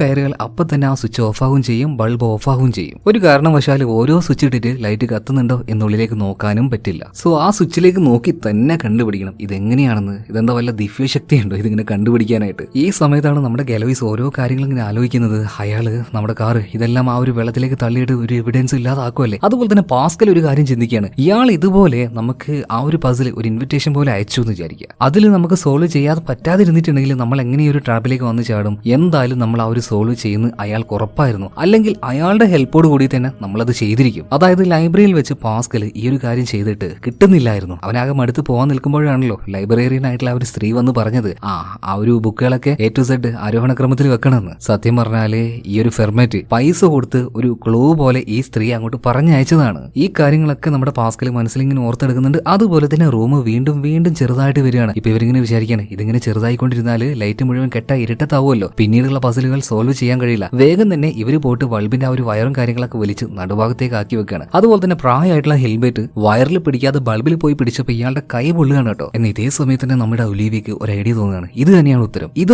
കയറിയാൽ അപ്പൊ തന്നെ ആ സ്വിച്ച് ഓഫ് ആകും ചെയ്യും, ബൾബ് ഓഫ് ആകും ചെയ്യും. ഒരു കാരണവശാലും ഓരോ സ്വിച്ച് ഇട്ടിട്ട് ലൈറ്റ് കത്തുന്നുണ്ടോ എന്നുള്ളിലേക്ക് നോക്കാനും പറ്റില്ല. സോ ആ സ്വിച്ചിലേക്ക് നോക്കി തന്നെ കണ്ടുപിടിക്കണം ഇതെങ്ങനെയാണെന്ന്. ഇതെന്താ വല്ല ദിവ്യശക്തി ഉണ്ടോ ഇതിങ്ങനെ കണ്ടുപിടിക്കാനായിട്ട്? ഈ സമയത്താണ് നമ്മുടെ ഗലോയ്സ് ഓരോ കാര്യങ്ങളും ഇങ്ങനെ ആലോചിക്കുന്നത്. അയാള് നമ്മുടെ കാറ് ഇതെല്ലാം ആ ഒരു വെള്ളത്തിലേക്ക് തള്ളിയിട്ട് ഒരു എവിഡൻസ് ഇല്ലാതാക്കുമല്ലേ. അതുപോലെ തന്നെ പാസ്കൽ ഒരു കാര്യം ചിന്തിക്കുകയാണ്, ഇയാൾ ഇതുപോലെ നമുക്ക് ആ ഒരു പസിൽ ഒരു ഇൻവിറ്റേഷൻ പോലെ അയച്ചു എന്ന് വിചാരിക്കുക. അതിൽ നമുക്ക് സോൾവ് ചെയ്യാതെ പറ്റാതിരുന്നിട്ടുണ്ടെങ്കിൽ നമ്മൾ എങ്ങനെ ഒരു ട്രാപ്പിലേക്ക് വന്നു ചാടും? എന്തായാലും നമ്മൾ ആ ഒരു സോൾവ് ചെയ്യുന്നത് അയാൾക്ക് ഉറപ്പായിരുന്നു. അല്ലെങ്കിൽ അയാളുടെ ഹെൽപ്പോട് കൂടി തന്നെ നമ്മളത് ചെയ്തിരിക്കും. അതായത് ലൈബ്രറിയിൽ വെച്ച് പാസ്കൽ ഈ ഒരു കാര്യം ചെയ്തിട്ട് കിട്ടുന്നില്ലായിരുന്നു. അവനാകെ മടുത്ത് പോകാൻ നിൽക്കുമ്പോഴാണല്ലോ ലൈബ്രറിയൻ ആയിട്ടുള്ള ആ ഒരു സ്ത്രീ വന്ന് പറഞ്ഞത് ആ ഒരു ബുക്കുകളൊക്കെ A to Z ആരോഹണക്രമത്തിൽ വെക്കണമെന്ന്. സത്യം പറഞ്ഞാല് ഈ ഒരു ഫെർമാറ്റ് പൈസ കൊടുത്ത് ഒരു ക്ലൂ പോലെ ഈ സ്ത്രീ അങ്ങോട്ട് പറഞ്ഞയച്ചതാണ്. ഈ കാര്യങ്ങളൊക്കെ നമ്മുടെ പാസ്കൽ മനസ്സിലിങ്ങനെ ഓർത്തെടുക്കുന്നുണ്ട്. അതുപോലെ തന്നെ റൂം വീണ്ടും വീണ്ടും ചെറുതായിട്ട് വരികയാണ്. ഇപ്പൊ ഇവരിങ്ങനെ വിചാരിക്കുകയാണ് ഇതിങ്ങനെ ചെറുതായിക്കൊണ്ടിരുന്നാല് ലൈറ്റ് മുഴുവൻ കെട്ട ഇരുട്ടത്താവുമല്ലോ, പിന്നീടുള്ള പസിലുകൾ സോൾവ് ചെയ്യാൻ കഴിയില്ല. വേഗം തന്നെ ഇവര് പോയിട്ട് ബൾബിന്റെ ആ ഒരു വയറും കാര്യങ്ങളൊക്കെ വലിച്ച് നടുഭാഗത്തേക്ക് ആക്കി വെക്കുകയാണ്. അതുപോലെ തന്നെ പ്രായമായിട്ടുള്ള ഹിൽബർട്ട് വയറിൽ പിടിക്കാതെ ബൾബിൽ പോയി പിടിച്ചപ്പോൾ ഇയാളുടെ കൈ പൊള്ളുകയാണ് കേട്ടോ. എന്ന് ഇതേ സമയത്ത് തന്നെ നമ്മുടെ ഒലീവിയക്ക് ഒരു ഐഡിയ തോന്നുകയാണ്, ഇത്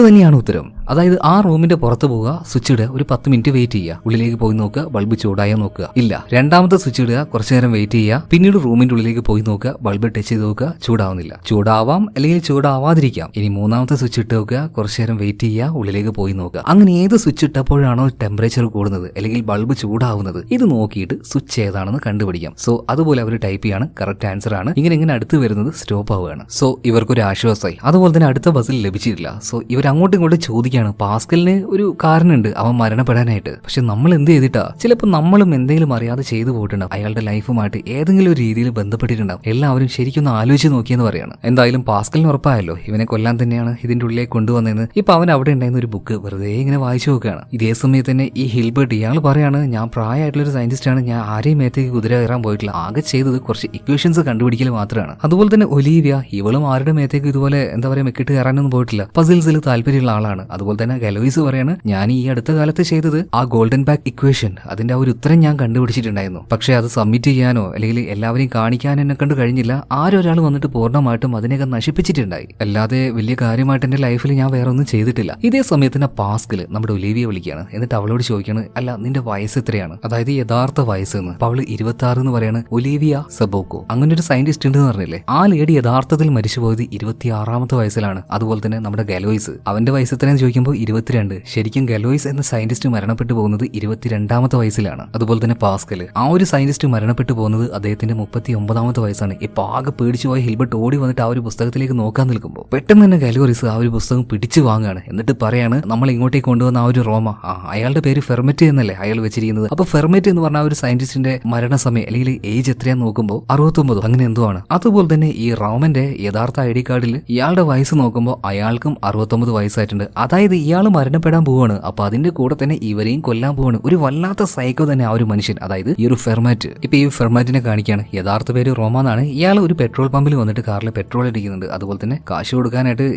തന്നെയാണ് ഉത്തരം. അതായത് ആ റൂമിന്റെ പുറത്ത് പോവുക, സ്വിച്ച് ഇടുക, ഒരു 10 മിനിറ്റ് വെയിറ്റ് ചെയ്യുക, ഉള്ളിലേക്ക് പോയി നോക്കുക, ബൾബ് ചൂടായോ നോക്കുക. ഇല്ല, രണ്ടാമത്തെ സ്വിച്ച് ഇടുക, കുറച്ചു നേരം വെയിറ്റ് ചെയ്യുക, പിന്നീട് റൂമിന്റെ ഉള്ളിലേക്ക് പോയി നോക്കുക, ബൾബ് ടച്ച് ചെയ്ത് നോക്കുക, ചൂടാവുന്നില്ല. ചൂടാവാം അല്ലെങ്കിൽ ചൂടാവാതിരിക്കാം. ഇനി മൂന്നാമത്തെ സ്വിച്ച് ഇട്ട് നോക്കുക, കുറച്ചു നേരം വെയിറ്റ് ചെയ്യുക, ഉള്ളിലേക്ക് പോയി നോക്കുക. അങ്ങനെ ഏത് സ്വിച്ച് ഇട്ടപ്പോഴാണോ ടെമ്പറേച്ചർ കൂടുന്നത് അല്ലെങ്കിൽ ബൾബ് ചൂടാവുന്നത്, ഇത് നോക്കിയിട്ട് സ്വിച്ച് ഏതാണെന്ന് കണ്ടുപിടിക്കാം. സോ അതുപോലെ അവർ ടൈപ്പ് ചെയ്യാണ്, കറക്റ്റ് ആൻസർ ആണ്. ഇങ്ങനെ അടുത്ത് വരുന്നത് സ്റ്റോപ്പ് ആവുകയാണ്. സോ ഇവർക്കൊരു ആശ്വാസമായി. അതുപോലെ തന്നെ അടുത്ത ബസ്സിൽ ലഭിച്ചിട്ടില്ല. സോ ഇവർ അങ്ങോട്ടും ഇങ്ങോട്ടും ചോദിക്കുകയാണ്, പാസ്കലിന് ഒരു കാരണമുണ്ട് അവൻ മരണപ്പെടാനായിട്ട്. പക്ഷെ നമ്മൾ എന്ത് ചെയ്തിട്ടാ? ചിലപ്പോൾ നമ്മളും എന്തെങ്കിലും അറിയാതെ ചെയ്തു പോയിട്ടുണ്ടാവും. അയാളുടെ ലൈഫുമായിട്ട് ഏതെങ്കിലും ഒരു രീതിയിൽ ബന്ധപ്പെട്ടിട്ടുണ്ടാവും. എല്ലാവരും ശരിക്കൊന്ന് ആലോചിച്ച് നോക്കിയെന്ന് പറയാണ്. എന്തായാലും പാസ്കലിന് ഉറപ്പായല്ലോ ഇവനെ കൊല്ലാൻ തന്നെയാണ് ഇതിന്റെ ഉള്ളിലേക്ക് കൊണ്ടുവന്നതെന്ന്. ഇപ്പൊ അവൻ അവിടെ ഉണ്ടായിരുന്ന ഒരു ബുക്ക് വെറുതെ ഇങ്ങനെ വായിച്ചു നോക്കുകയാണ്. ഇതേ സമയത്ത് തന്നെ ഈ ഹിൽബർട്ട് ഇയാൾ പറയാണ്, ഞാൻ പ്രായമായിട്ടുള്ളൊരു സയന്റിസ്റ്റ് ആണ്, ഞാൻ ആരെയും മേത്തേക്ക് കുതിര കയറാൻ പോയിട്ടില്ല, ആകെ ചെയ്തത് കുറച്ച് ഇക്വേഷൻസ് കണ്ടുപിടിക്കൽ മാത്രമാണ്. അതുപോലെ തന്നെ ഒലീവിയ ഇവളും ആരുടെ മേത്തേക്ക് ഇതുപോലെ എന്താ പറയാ മെക്കിട്ട് കയറാനൊന്നും പോയിട്ടില്ല, പസിൽസിൽ താല്പര്യമുള്ള ആളാണ്. അതുപോലെ തന്നെ ഗലോയ്സ് പറയാണ്, ഞാൻ ഈ അടുത്ത കാലത്ത് ചെയ്തത് ആ ഗോൾഡൻ ബാക്ക് ഇക്വേഷൻ അതിന്റെ ആ ഒരു ഉത്തരം ഞാൻ കണ്ടുപിടിച്ചിട്ടുണ്ടായിരുന്നു. പക്ഷെ അത് സബ്മിറ്റ് ചെയ്യാനോ അല്ലെങ്കിൽ എല്ലാവരെയും കാണിക്കാൻ എന്നെ കണ്ട് കഴിഞ്ഞില്ല. ആരൊരാൾ വന്നിട്ട് പൂർണ്ണമായിട്ടും അതിനെയൊക്കെ നശിപ്പിച്ചിട്ടുണ്ടായി. അല്ലാതെ വലിയ കാര്യമായിട്ട് എന്റെ ലൈഫിൽ ഞാൻ വേറെ ഒന്നും ചെയ്തിട്ടില്ല. ഇതേ സമയത്ത് തന്നെ പാസ്കൽ നമ്മുടെ ഒലീവിയെ വിളിക്കുകയാണ്. എന്നിട്ട് അവളോട് ചോദിക്കുകയാണ്, അല്ല നിന്റെ വയസ്സ് എത്രയാണ്, അതായത് യഥാർത്ഥ വയസ്സ് എന്ന്. അപ്പൊ അവള് 26 എന്ന് പറയാണ്. ഒലീവിയ സബോക്കോ അങ്ങനെ ഒരു സയന്റിസ്റ്റ് ഉണ്ട് എന്ന് പറഞ്ഞില്ലേ, ആ ലേഡി യഥാർത്ഥത്തിൽ മരിച്ചുപോയത് 26ാമത്തെ വയസ്സിലാണ്. അതുപോലെ തന്നെ നമ്മുടെ ഗലോയ്സ് അവന്റെ വയസ്സ് എത്രയെന്ന് ചോദിക്കുമ്പോൾ 22. ശരിക്കും ഗലോയ്സ് എന്ന സയന്റിസ്റ്റ് മരണപ്പെട്ടു പോകുന്നത് 22ാമത്തെ വയസ്സിലാണ്. അതുപോലെ അതുപോലെ തന്നെ പാസ്കൽ. ആ ഒരു സയന്റിസ്റ്റ് മരണപ്പെട്ടു പോകുന്നത് അദ്ദേഹത്തിന്റെ 39ാമത്തെ വയസ്സാണ്. ഇപ്പൊ ആകെ പേടിച്ചു പോയ ഹിൽബർട്ട് ഓടി വന്നിട്ട് ആ ഒരു പുസ്തകത്തിലേക്ക് നോക്കാൻ നിൽക്കുമ്പോൾ പെട്ടെന്ന് തന്നെ ഗലോറിസ് ആ ഒരു പുസ്തകം പിടിച്ചു വാങ്ങുകയാണ്. എന്നിട്ട് പറയാണ്, നമ്മൾ ഇങ്ങോട്ടേക്ക് കൊണ്ടുവന്ന ആ ഒരു റോമ, അയാളുടെ പേര് ഫെർമെറ്റ് എന്നല്ലേ അയാൾ വെച്ചിരിക്കുന്നത്. അപ്പൊ ഫെർമെറ്റ് എന്ന് പറഞ്ഞ ആ ഒരു സയന്റിസ്റ്റിന്റെ മരണസമയം അല്ലെങ്കിൽ ഏജ് എത്രയാന്ന് നോക്കുമ്പോൾ 69 അങ്ങനെ എന്തോ ആണ്. അതുപോലെ തന്നെ ഈ റോമന്റെ യഥാർത്ഥ ID കാർഡിൽ ഇയാളുടെ വയസ്സ് നോക്കുമ്പോൾ അയാൾക്കും 69 വയസ്സായിട്ടുണ്ട്. അതായത് ഇയാൾ മരണപ്പെടാൻ പോവാണ്. അപ്പൊ അതിന്റെ കൂടെ തന്നെ ഇവരെയും കൊല്ലാൻ പോവാണ്. ഒരു വല്ലാത്ത സൈക്കോ തന്നെ ആ ഒരു മനുഷ്യൻ, അതായത് ഈ ഒരു ഫെർമാറ്റ്. ഇപ്പൊ ഈ ഫെർമാറ്റിനെ കാണിക്കുകയാണ്. യഥാർത്ഥ പേര് റോമ എന്നാണ്. ഇയാൾ ഒരു പെട്രോൾ പമ്പിൽ വന്നിട്ട് കാറിൽ പെട്രോൾ അടിക്കുന്നുണ്ട്. അതുപോലെ തന്നെ കാശ് കൊടുക്കാനായിട്ട്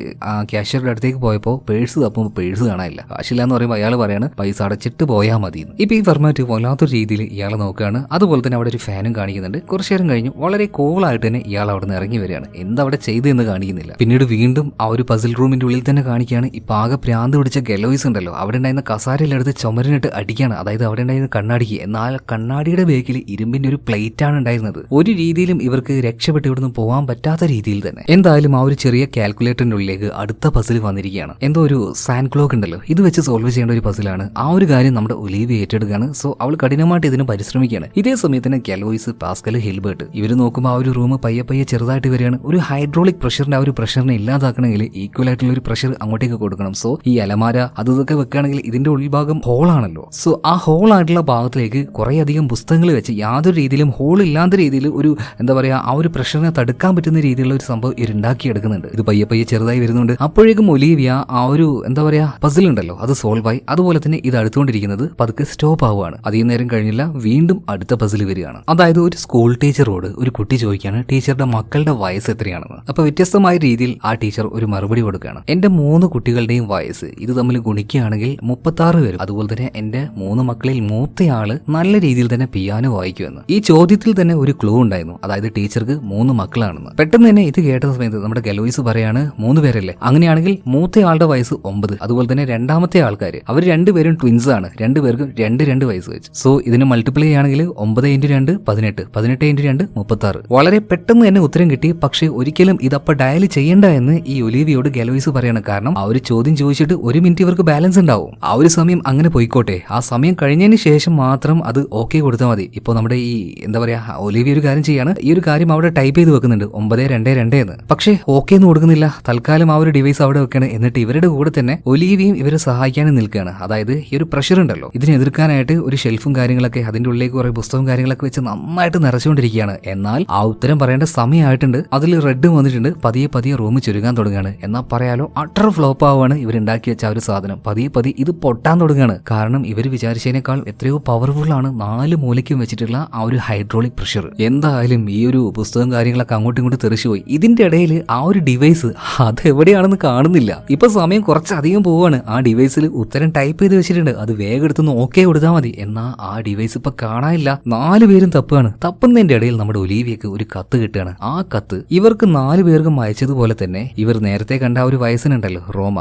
ക്യാഷ്യറുടെ അടുത്തേക്ക് പോയപ്പോൾ പേഴ്സ് തപ്പുമ്പോൾ പേഴ്സ് കാണാനില്ല. കാശില്ല എന്ന് പറയുമ്പോൾ അയാൾ പറയാണ് പൈസ അടച്ചിട്ട് പോയാൽ മതി. ഇപ്പൊ ഈ ഫെർമാറ്റ് വല്ലാത്തൊരു രീതിയിൽ ഇയാളെ നോക്കുകയാണ്. അതുപോലെ തന്നെ അവിടെ ഒരു ഫാനും കാണിക്കുന്നുണ്ട്. കുറച്ചു നേരം കഴിഞ്ഞു വളരെ കൂളായിട്ട് തന്നെ ഇയാൾ അവിടെ നിന്ന് ഇറങ്ങി വരികയാണ്. എന്താ അവിടെ ചെയ്തെന്ന് കാണിക്കുന്നില്ല. പിന്നീട് വീണ്ടും ആ ഒരു പസിൽ റൂമിന്റെ ഉള്ളിൽ തന്നെ കാണിക്കുകയാണ്. ഇപ്പൊ ആകെ ഭ്രാന്ത് പിടിച്ച ഗലോയിസ് ഉണ്ടല്ലോ, അവിടെ ഉണ്ടായിരുന്ന കസാരയിലെടുത്ത് ചുമരിനിട്ട് അടിക്കുകയാണ്. അതായത് അവിടെ ഉണ്ടായിരുന്ന കണ്ണാടിക്ക്. എന്നാൽ കണ്ണാടിയുടെ ബേക്കിൽ ഇരുമ്പിന്റെ ഒരു പ്ലേറ്റ് ആണ് ഉണ്ടായിരുന്നത്. ഒരു രീതിയിലും ഇവർക്ക് രക്ഷപ്പെട്ട് ഇവിടുന്ന് പോകാൻ പറ്റാത്ത രീതിയിൽ തന്നെ. എന്തായാലും ആ ഒരു ചെറിയ കാൽക്കുലേറ്ററിന്റെ ഉള്ളിലേക്ക് അടുത്ത പസിൽ വന്നിരിക്കുകയാണ്. എന്തോ ഒരു സാൻഡ് ക്ലോക്ക് ഉണ്ടല്ലോ, ഇത് വെച്ച് സോൾവ് ചെയ്യേണ്ട ഒരു പസിലാണ്. ആ ഒരു കാര്യം നമ്മുടെ ഒലീവി ഏറ്റെടുക്കുകയാണ്. സോ അവൾ കഠിനമായിട്ട് ഇതിന് പരിശ്രമിക്കുകയാണ്. ഇതേ സമയത്തിന് ഗലോയിസ്, പാസ്കൽ, ഹിൽബർട്ട് ഇവർ നോക്കുമ്പോൾ ആ ഒരു റൂം പയ്യെ പയ്യെ ചെറുതായിട്ട് വരികയാണ്. ഒരു ഹൈഡ്രോളിക് പ്രഷറിന്റെ ആ ഒരു പ്രഷറിനെ ഇല്ലാതാക്കണമെങ്കിൽ ഈക്വൽ ആയിട്ടുള്ള ഒരു പ്രഷർ അങ്ങോട്ടേക്ക് കൊടുക്കണം. സോ ഈ അലമാര അതൊക്കെ വെക്കുകയാണെങ്കിൽ ഇതിന്റെ ഉൾഭാഗം ഹോളാണല്ലോ. സോ ആ ഹോൾ ആയിട്ടുള്ള ഭാഗത്തിലേക്ക് കുറെ അധികം പുസ്തകങ്ങൾ വെച്ച് യാതൊരു രീതിയിലും ഹോൾ ഇല്ലാത്ത രീതിയിൽ ഒരു എന്താ പറയാ ആ ഒരു പ്രഷറിനെ തടുക്കാൻ പറ്റുന്ന രീതിയിലുള്ള ഒരു സംഭവം ഇവരുണ്ടാക്കിയെടുക്കുന്നുണ്ട്. ഇത് പയ്യെ പയ്യെ ചെറുതായി വരുന്നുണ്ട്. അപ്പോഴേക്കും ഒലീവിയ ആ ഒരു എന്താ പറയാ പസിൽ ഉണ്ടല്ലോ അത് സോൾവ് ആയി. അതുപോലെ തന്നെ ഇത് അടുത്തുകൊണ്ടിരിക്കുന്നത് പതുക്കെ സ്റ്റോപ്പ് ആവുകയാണ്. അധികം നേരം കഴിഞ്ഞില്ല, വീണ്ടും അടുത്ത പസിൽ വരികയാണ്. അതായത് ഒരു സ്കൂൾ ടീച്ചറോട് ഒരു കുട്ടി ചോദിക്കുകയാണ് ടീച്ചറുടെ മക്കളുടെ വയസ്സ് എത്രയാണെന്ന്. അപ്പൊ വ്യത്യസ്തമായ രീതിയിൽ ആ ടീച്ചർ ഒരു മറുപടി കൊടുക്കുകയാണ്. എന്റെ 3 കുട്ടികളുടെയും വയസ്സ് ഇത് തമ്മിൽ ഗുണിക്കുകയാണെങ്കിൽ 36 വരും. അതുപോലെ തന്നെ എന്റെ 3 മക്കളിൽ മൂത്തയാള് നല്ല രീതിയിൽ തന്നെ പിയാനോ വായിക്കുമെന്ന്. ഈ ചോദ്യത്തിൽ തന്നെ ഒരു ക്ലൂ ഉണ്ടായിരുന്നു. അതായത് ടീച്ചർക്ക് 3 മക്കളാണെന്ന്. പെട്ടെന്ന് തന്നെ ഇത് കേട്ട സമയത്ത് നമ്മുടെ ഗലോയിസ് പറയാണ് 3 പേരല്ലേ, അങ്ങനെയാണെങ്കിൽ മൂത്തയാളുടെ വയസ്സ് 9. അതുപോലെ തന്നെ രണ്ടാമത്തെ ആൾക്കാർ അവർ 2 പേരും ട്വിൻസ് ആണ്. 2 പേർക്കും 2 വയസ്സ് വെച്ച്. സോ ഇതിന് മൾട്ടിപ്ലൈ ചെയ്യുകയാണെങ്കിൽ 9 × 2 18, 18 × 2 36. വളരെ പെട്ടെന്ന് തന്നെ ഉത്തരം കിട്ടി. പക്ഷെ ഒരിക്കലും ഇതപ്പ ഡയൽ ചെയ്യണ്ട എന്ന് ഈ ഒലീവിയോട് ഗലോയിസ് പറയാണ്. കാരണം ആ ഒരു ചോദ്യം ചോദിച്ചിട്ട് 1 മിനിറ്റ് ഇവർക്ക് ബാലൻസ് ഉണ്ടാവും. ആ ഒരു സമയം അങ്ങനെ പോയിക്കോട്ടെ. ആ സമയം കഴിഞ്ഞതിന് ശേഷം മാത്രം അത് ഓക്കെ കൊടുത്താൽ മതി. ഇപ്പോൾ നമ്മുടെ ഈ എന്താ പറയാ ഒലീവിയ ഒരു കാര്യം ചെയ്യാണ്. ഈ ഒരു കാര്യം അവിടെ ടൈപ്പ് ചെയ്ത് വെക്കുന്നുണ്ട് 922 എന്ന്. പക്ഷേ ഓക്കെ എന്ന് കൊടുക്കുന്നില്ല. തൽക്കാലം ആ ഒരു ഡിവൈസ് അവിടെ വെക്കാണ്. എന്നിട്ട് ഇവരുടെ കൂടെ തന്നെ ഒലീവിയും ഇവരെ സഹായിക്കാനും നിൽക്കുകയാണ്. അതായത് ഈ ഒരു പ്രഷർ ഉണ്ടല്ലോ ഇതിനെ എതിർക്കാനായിട്ട് ഒരു ഷെൽഫും കാര്യങ്ങളൊക്കെ അതിന്റെ ഉള്ളിലേക്ക് കുറെ പുസ്തകവും കാര്യങ്ങളൊക്കെ വെച്ച് നന്നായിട്ട് നിറച്ചുകൊണ്ടിരിക്കുകയാണ്. എന്നാൽ ആ ഉത്തരം പറയേണ്ട സമയമായിട്ടുണ്ട്. അതിൽ റെഡ് വന്നിട്ടുണ്ട്. പതിയെ പതിയെ റൂം ചുരുങ്ങാൻ തുടങ്ങുകയാണ്. എന്നാൽ പറയാലോ അട്ടർ ഫ്ലോപ്പ് ആവുകയാണ് ഇവരുണ്ടാക്കി വെച്ച ആ ഒരു സാധനം. പതിയെ പതിയെ ഇത് പൊട്ടാൻ തുടങ്ങുകയാണ്. കാരണം ഇവർ വിചാരിച്ചതിനേക്കാൾ എത്രയോ പവർഫുൾ ആണ് 4 മൂലയ്ക്കും വെച്ചിട്ടുള്ള ആ ഒരു ഹൈഡ്രോളിക് പ്രഷർ. എന്തായാലും ഈ ഒരു പുസ്തകം കാര്യങ്ങളൊക്കെ അങ്ങോട്ടും ഇങ്ങോട്ട് തെറിച്ചുപോയി. ഇതിന്റെ ഇടയിൽ ആ ഒരു ഡിവൈസ് അത് എവിടെയാണെന്ന് കാണുന്നില്ല. ഇപ്പൊ സമയം കുറച്ചധികം പോവാണ്. ആ ഡിവൈസിൽ ഉത്തരം ടൈപ്പ് ചെയ്ത് വെച്ചിട്ടുണ്ട്. അത് വേഗം എടുത്തൊന്ന് ഓക്കെ കൊടുത്താൽ മതി. എന്നാ ആ ഡിവൈസ് ഇപ്പൊ കാണാനില്ല. 4 പേരും തപ്പാണ്. തപ്പുന്നതിന്റെ ഇടയിൽ നമ്മുടെ ഒലീവിയക്ക് ഒരു കത്ത് കിട്ടുകയാണ്. ആ കത്ത് ഇവർക്ക് 4 പേർക്കും അയച്ചതുപോലെ തന്നെ ഇവർ നേരത്തെ കണ്ട ആ ഒരു വയസ്സിനുണ്ടല്ലോ റോമ,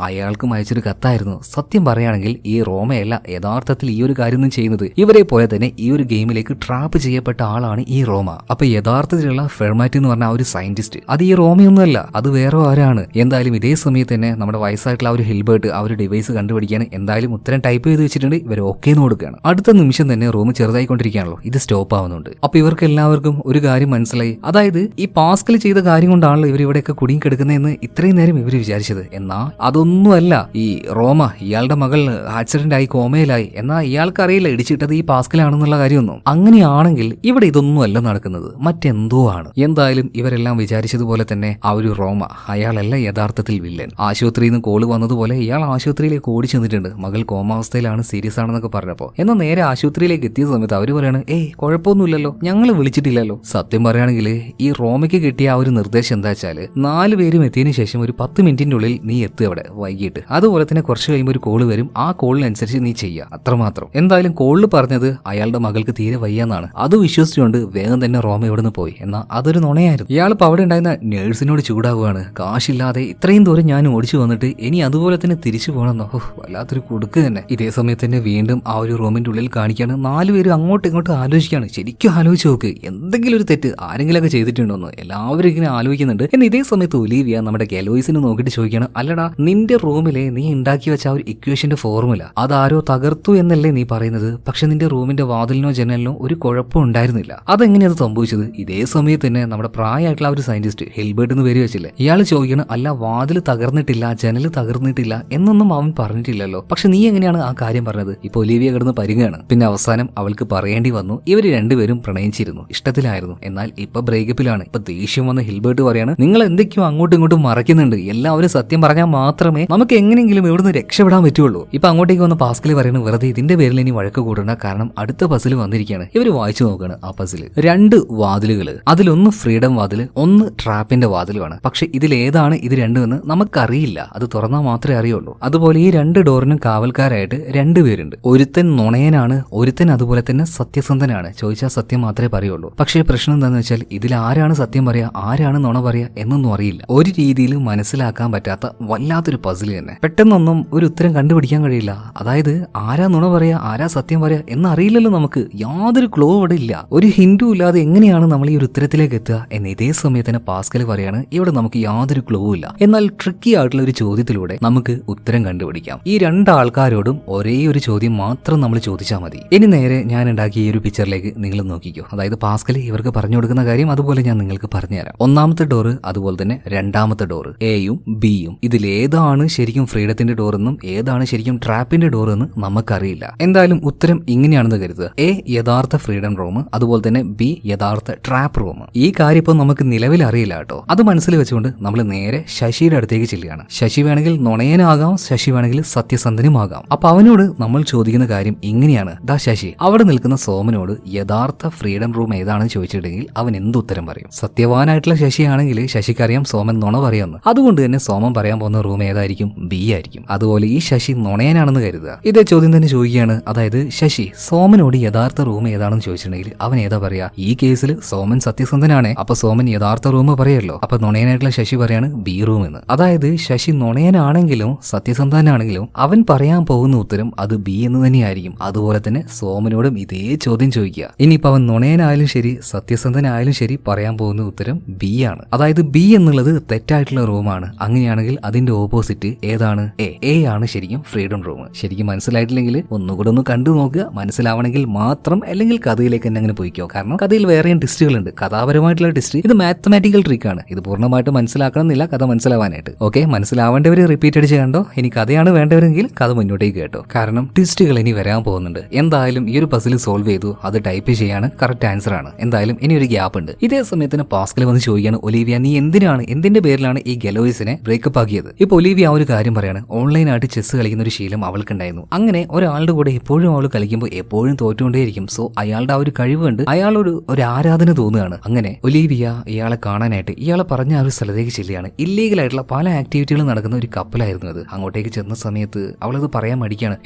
അയാൾക്കും അയച്ചൊരു കത്തായിരുന്നു. സത്യം പറയുകയാണെങ്കിൽ ഈ റോമയല്ല യഥാർത്ഥത്തിൽ ഈ ഒരു കാര്യം ചെയ്യുന്നത്. ഇവരെ പോലെ തന്നെ ഈ ഒരു ഗെയിമിലേക്ക് ട്രാപ്പ് ചെയ്യപ്പെട്ട ആളാണ് ഈ റോമ. അപ്പൊ യഥാർത്ഥത്തിലുള്ള ഫെർമാറ്റ് എന്ന് പറഞ്ഞ ആ ഒരു സയന്റിസ്റ്റ് അത് ഈ റോമയൊന്നുമല്ല, അത് വേറെ ആരാണ്. എന്തായാലും ഇതേ സമയത്ത് തന്നെ നമ്മുടെ വയസ്സായിട്ടുള്ള ആ ഒരു ഹിൽബർട്ട് ആ ഒരു ഡിവൈസ് കണ്ടുപിടിക്കാൻ എന്തായാലും ഉത്തരം ടൈപ്പ് ചെയ്ത് വെച്ചിട്ടുണ്ട്. ഇവർ ഓക്കെ എന്ന് കൊടുക്കുകയാണ്. അടുത്ത നിമിഷം തന്നെ റൂം ചെറുതായിക്കൊണ്ടിരിക്കുകയാണല്ലോ. ഇത് സ്റ്റോപ്പ് ആവുന്നുണ്ട്. അപ്പൊ ഇവർക്ക് എല്ലാവർക്കും ഒരു കാര്യം മനസ്സിലായി. അതായത് ഈ പാസ്കൽ ചെയ്ത കാര്യം കൊണ്ടാണല്ലോ ഇവർ ഇവിടെയൊക്കെ കുടുങ്ങി കിടക്കുന്നതെന്ന് ഇത്രയും നേരം ഇവർ വിചാരിച്ചത്. എന്നാ അതൊന്നുമല്ല. ഈ റോമ ഇയാളുടെ മകൾ ആക്സിഡന്റ് ആയി കോമയിലായി. എന്നാൽ ഇയാൾക്ക് അറിയില്ല ഇടിച്ചിട്ടത് ഈ പാസ്കലാണെന്നുള്ള കാര്യമൊന്നും. അങ്ങനെയാണെങ്കിൽ ഇവിടെ ഇതൊന്നും അല്ല നടക്കുന്നത്, മറ്റെന്തോ ആണ്. എന്തായാലും ഇവരെല്ലാം വിചാരിച്ചതുപോലെ തന്നെ ആ ഒരു റോമ അയാളല്ല യഥാർത്ഥത്തിൽ വില്ലൻ. ആശുപത്രിയിൽ നിന്ന് കോള് വന്നതുപോലെ ഇയാൾ ആശുപത്രിയിലേക്ക് ഓടി ചെന്നിട്ടുണ്ട്. മകൾ കോമാവസ്ഥയിലാണ്, സീരിയസ് ആണെന്നൊക്കെ പറഞ്ഞപ്പോ. എന്നാൽ നേരെ ആശുപത്രിയിലേക്ക് എത്തിയ സമയത്ത് അവര് പറയാണ് കുഴപ്പമൊന്നുമില്ലല്ലോ, ഞങ്ങൾ വിളിച്ചിട്ടില്ലല്ലോ. സത്യം പറയുകയാണെങ്കിൽ ഈ റോമയ്ക്ക് കിട്ടിയ ആ ഒരു നിർദ്ദേശം എന്താ വെച്ചാൽ 4 പേരും എത്തിയതിനു ശേഷം ഒരു 10 മിനിറ്റിന്റെ ഉള്ളിൽ നീ എത്തുക അവിടെ വൈകിട്ട്. അതുപോലെ തന്നെ കുറച്ച് കഴിയുമ്പോൾ ഒരു കോള് വരും. ആ കോളിനനുസരിച്ച് നീ ചെയ്യുക, അത്രമാത്രം. എന്തായാലും കോളിൽ പറഞ്ഞത് അയാളുടെ മകൾക്ക് തീരെ വയ്യാന്നാണ്. അത് വിശ്വസിച്ചുകൊണ്ട് വേഗം തന്നെ റോമ ഇവിടെ നിന്ന് പോയി. എന്നാൽ അതൊരു നുണയായിരുന്നു. ഇയാളിപ്പോൾ അവിടെ ഉണ്ടായിരുന്ന നേഴ്സിനോട് ചൂടാവുകയാണ്. കാശില്ലാതെ ഇത്രയും ദൂരം ഞാൻ ഓടിച്ചു വന്നിട്ട് ഇനി അതുപോലെ തന്നെ തിരിച്ചു പോകണമെന്നോ, വല്ലാത്തൊരു കൊടുക്ക് തന്നെ. ഇതേ സമയത്ത് തന്നെ വീണ്ടും ആ ഒരു റൂമിന്റെ ഉള്ളിൽ കാണിക്കാണ്. 4 പേരും അങ്ങോട്ടും ഇങ്ങോട്ടും ആലോചിക്കുകയാണ്. ശരിക്കും ആലോചിച്ച് നോക്ക്, എന്തെങ്കിലും ഒരു തെറ്റ് ആരെങ്കിലൊക്കെ ചെയ്തിട്ടുണ്ടോന്ന് എല്ലാവരും ഇങ്ങനെ ആലോചിക്കുന്നുണ്ട്. എന്ന് ഇതേ സമയത്ത് ഒലീവിയ നമ്മുടെ ഗലോയിസിനെ നോക്കിയിട്ട് ചോദിക്കുകയാണ്, അല്ലടാ നിന്റെ റൂമിലെ നീ ഉണ്ടാക്കി വെച്ച ആ ഒരു ഇക്വേഷന്റെ ഫോർമുല അതാരോ തകർത്തു എന്നല്ലേ നീ പറയുന്നത്? പക്ഷെ നിന്റെ റൂമിന്റെ വാതിലിനോ ജനലിനോ ഒരു കുഴപ്പം ഉണ്ടായിരുന്നില്ല. അതെങ്ങനെയത് സംഭവിച്ചത്? ഇതേ സമയത്ത് തന്നെ നമ്മുടെ പ്രായമായിട്ടുള്ള ഒരു സയന്റിസ്റ്റ് ഹിൽബർട്ട് എന്ന് പേര് വെച്ചില്ലേ, ഇയാൾ ചോദിക്കണം, അല്ല വാതിൽ തകർന്നിട്ടില്ല, ജനൽ തകർന്നിട്ടില്ല എന്നൊന്നും അവൻ പറഞ്ഞിട്ടില്ലല്ലോ, പക്ഷെ നീ എങ്ങനെയാണ് ആ കാര്യം പറഞ്ഞത്? ഇപ്പൊ ഒലിവിയ കിടന്ന് പരിങ്ങാണ്. പിന്നെ അവസാനം അവൾക്ക് പറയേണ്ടി വന്നു, ഇവര് രണ്ടുപേരും പ്രണയിച്ചിരുന്നു, ഇഷ്ടത്തിലായിരുന്നു, എന്നാൽ ഇപ്പൊ ബ്രേക്കപ്പിലാണ്. ഇപ്പൊ ദേഷ്യം വന്ന ഹിൽബർട്ട് പറയാണ്, നിങ്ങൾ എന്തൊക്കെയോ അങ്ങോട്ടും ഇങ്ങോട്ടും മറക്കുന്നുണ്ട്, എല്ലാവരും സത്യം പറഞ്ഞാൽ മാത്രമേ നമുക്ക് എങ്ങനെയെങ്കിലും ഇവിടുന്ന് രക്ഷപ്പെടാൻ പറ്റുള്ളൂ. ഇപ്പൊ അങ്ങോട്ടേക്ക് വന്ന പാസ്കൽ പറയുന്നത്, വെറുതെ ഇതിന്റെ പേരിൽ ഇനി വഴക്ക് കൂടണ്ട, കാരണം അടുത്ത പസിൽ വന്നിരിക്കുകയാണ്. ഇവര് വായിച്ചു നോക്കുകയാണ് ആ പസിൽ. 2 വാതിലുകൾ, അതിലൊന്ന് ഫ്രീഡം വാതിൽ, ഒന്ന് ട്രാപ്പിന്റെ വാതിലുമാണ്. പക്ഷെ ഇതിലേതാണ് ഇത് രണ്ടുമെന്ന് നമുക്കറിയില്ല, അത് തുറന്നാൽ മാത്രമേ അറിയുള്ളൂ. അതുപോലെ ഈ 2 ഡോറിനും കാവൽക്കാരായിട്ട് 2 പേരുണ്ട്. ഒരുത്തൻ നുണയനാണ്, ഒരുത്തൻ അതുപോലെ തന്നെ സത്യസന്ധനാണ്. ചോദിച്ചാൽ സത്യം മാത്രമേ പറയുള്ളൂ. പക്ഷേ പ്രശ്നം എന്താണെന്ന് വെച്ചാൽ ഇതിൽ ആരാണ് സത്യം പറയാ, ആരാണ് നുണ പറയാ എന്നൊന്നും അറിയില്ല. ഒരു രീതിയിലും മനസ്സിലാക്കാൻ പറ്റാത്ത വല്ലാത്തൊരു പസിൽ തന്നെ. പെട്ടെന്നൊന്നും ഒരു ഉത്തരം കണ്ടുപിടിക്കാൻ കഴിയില്ല. അതായത് ആരാ നുണ പറയാ, ആരാ സത്യം പറയാ എന്നറിയില്ലല്ലോ നമുക്ക്. യാതൊരു ക്ലോ ഇവിടെ ഇല്ല, ഒരു ഹിന്റും ഇല്ലാതെ എങ്ങനെയാണ് നമ്മൾ ഈ ഒരു ഉത്തരത്തിലേക്ക് എത്തുക എന്ന് ഇതേ സമയത്ത് തന്നെ പാസ്കൽ പറയാണ്, ഇവിടെ നമുക്ക് യാതൊരു ക്ലോ ഇല്ല. എന്നാൽ ട്രിക്കി ആയിട്ടുള്ള ഒരു ചോദ്യത്തിലൂടെ നമുക്ക് ഉത്തരം കണ്ടുപിടിക്കാം. ഈ 2 ആൾക്കാരോടും ഒരേ ഒരു ചോദ്യം മാത്രം നമ്മൾ ചോദിച്ചാൽ മതി. ഇനി നേരെ ഞാൻ ഉണ്ടാക്കിയ ഈ ഒരു പിക്ചറിലേക്ക് നിങ്ങൾ നോക്കിക്കോ. അതായത് പാസ്കൽ ഇവർക്ക് പറഞ്ഞു കൊടുക്കുന്ന കാര്യം അതുപോലെ ഞാൻ നിങ്ങൾക്ക് പറഞ്ഞുതരാം. 1ാമത്തെ ഡോറ്, അതുപോലെ തന്നെ 2ാമത്തെ ഡോറ്, എയും ബിയും. ഇതിലേതാണ് ശരിക്കും ഫ്രീഡത്തിന്റെ ഡോർ എന്നും ഏതാണ് ശരിക്കും ട്രാപ്പിന്റെ ഡോർ എന്ന് നമുക്കറിയില്ല. എന്തായാലും ഉത്തരം ഇങ്ങനെയാണെന്ന് കരുതുക. എ യഥാർത്ഥ ഫ്രീഡം റൂം, അതുപോലെ തന്നെ ബി യഥാർത്ഥ ട്രാപ്പ് റൂം. ഈ കാര്യം ഇപ്പൊ നമുക്ക് നിലവിൽ അറിയില്ല കേട്ടോ. അത് മനസ്സിൽ വെച്ചുകൊണ്ട് നമ്മൾ നേരെ ശശിയുടെ അടുത്തേക്ക് ചെല്ലുകയാണ്. ശശി വേണമെങ്കിൽ നുണയനാകാം, ശശി വേണമെങ്കിൽ സത്യസന്ധനുമാകാം. അപ്പൊ അവനോട് നമ്മൾ ചോദിക്കുന്ന കാര്യം ഇങ്ങനെയാണ്, ദാ ശശി, അവിടെ നിൽക്കുന്ന സോമനോട് യഥാർത്ഥ ഫ്രീഡം റൂം ഏതാണെന്ന് ചോദിച്ചിട്ടുണ്ടെങ്കിൽ അവൻ എന്തുത്തരം പറയും? സത്യവാനായിട്ടുള്ള ശശിയാണെങ്കിൽ ശശിക്കറിയാം സോമൻ നുണ പറയാമെന്ന്. അതുകൊണ്ട് തന്നെ സോമൻ പറയാൻ പോകുന്ന റൂം ഏതായിരിക്കും? ബി ആയിരിക്കും. അതുപോലെ ഈ ശശി നുണയനാണെന്ന് കരുതുക. ഇതേ ചോദ്യം തന്നെ ചോദിക്കുകയാണ്, അതായത് ശശി സോമനോട് യഥാർത്ഥ റൂം ഏതാണെന്ന് ചോദിച്ചിട്ടുണ്ടെങ്കിൽ അവൻ ഏതാ പറയാ? ഈ കേസിൽ സോമൻ സത്യസന്ധനാണ്, അപ്പൊ സോമൻ യഥാർത്ഥ റൂം പറയല്ലോ. അപ്പൊ നുണയനായിട്ടുള്ള ശശി പറയാണ് ബി റൂം എന്ന്. അതായത് ശശി നുണയനാണെങ്കിലും സത്യസന്ധനാണെങ്കിലും അവൻ പറയാൻ പോകുന്ന ഉത്തരം അത് ബി എന്ന് തന്നെയായിരിക്കും. അതുപോലെ തന്നെ സോമനോടും ഇതേ ചോദ്യം ചോദിക്കുക. ഇനിയിപ്പോ അവൻ നുണയനായാലും ശരി സത്യസന്ധനായാലും ശരി പറയാൻ പോകുന്ന ഉത്തരം ബി ആണ്. അതായത് ബി എന്നുള്ളത് തെറ്റായിട്ടുള്ള റൂമാണ്. അങ്ങനെയാണെങ്കിൽ അതിന്റെ ഓപ്പോസിറ്റ് ഏതാണ്? എ ആണ് ശരിക്കും ഫ്രീഡം റൂം. ശരിക്കും മനസ്സിലായിട്ടില്ലെങ്കിൽ ഒന്നുകൂടെ ഒന്ന് കണ്ടു നോക്കുക. മനസ്സിലാവണമെങ്കിൽ മാത്രം, അല്ലെങ്കിൽ കഥയിലേക്ക് തന്നെ അങ്ങനെ പോയിക്കോ. കാരണം കഥയിൽ വേറെയും ടിസ്റ്റുകളുണ്ട്, കഥാപരമായിട്ടുള്ള ടിസ്റ്റ്. ഇത് മാത്തമാറ്റിക്കൽ ട്രിക്കാണ്. ഇത് പൂർണ്ണമായിട്ട് മനസ്സിലാക്കണമെന്നില്ല കഥ മനസ്സിലാവാനായിട്ട്. ഓക്കെ, മനസ്സിലാവേണ്ടവർ റിപ്പീറ്റ് അടിച്ച് കണ്ടോ. ഇനി കഥയാണ് വേണ്ടവരെങ്കിൽ കഥ മുന്നോട്ടേക്ക് കേട്ടോ, കാരണം ടിസ്റ്റുകൾ ഇനി വരാൻ പോകുന്നുണ്ട്. എന്തായാലും ഈ ഒരു പസിൽ സോൾവ് ചെയ്തു, അത് ടൈപ്പ് ചെയ്യാണ് കറക്റ്റ് ആൻസർ ആണ്. എന്തായാലും ഇനി ഒരു ഗ്യാപ്പ് ഉണ്ട്. ഇതേ സമയത്തിന് പാസ്കൽ വന്ന് ചോദിക്കുകയാണ്, ഒലീവിയ നീ എന്തിന്റെ പേരിലാണ് ഈ ഗലോയിസിനെ ബ്രേക്കപ്പ് ആക്കിയത്? ഇപ്പൊ ഒലീവിയ ആ ഒരു കാര്യം പറയാണ്, ഓൺലൈനായിട്ട് ചെസ് കളിക്കുന്ന ഒരു ശീലം അവൾക്കുണ്ടായിരുന്നു. അങ്ങനെ ഒരാളുടെ കൂടെ എപ്പോഴും അവൾ കളിക്കുമ്പോൾ എപ്പോഴും തോറ്റുകൊണ്ടേയിരിക്കും. സോ അയാളുടെ ആ ഒരു കഴിവുണ്ട്, അയാൾ ഒരു ആരാധന തോന്നുകയാണ്. അങ്ങനെ ഒലീവിയ ഇയാളെ കാണാനായിട്ട് ഇയാളെ പറഞ്ഞ ആ ഒരു സ്ഥലത്തേക്ക് ചെല്ലുകയാണ്. ഇല്ലീഗൽ ആയിട്ടുള്ള പല ആക്ടിവിറ്റികൾ നടക്കുന്ന ഒരു കപ്പലായിരുന്നു അത്. അങ്ങോട്ടേക്ക് ചെന്ന സമയത്ത് അവളത് പറയാൻ മടിക്കാണ്.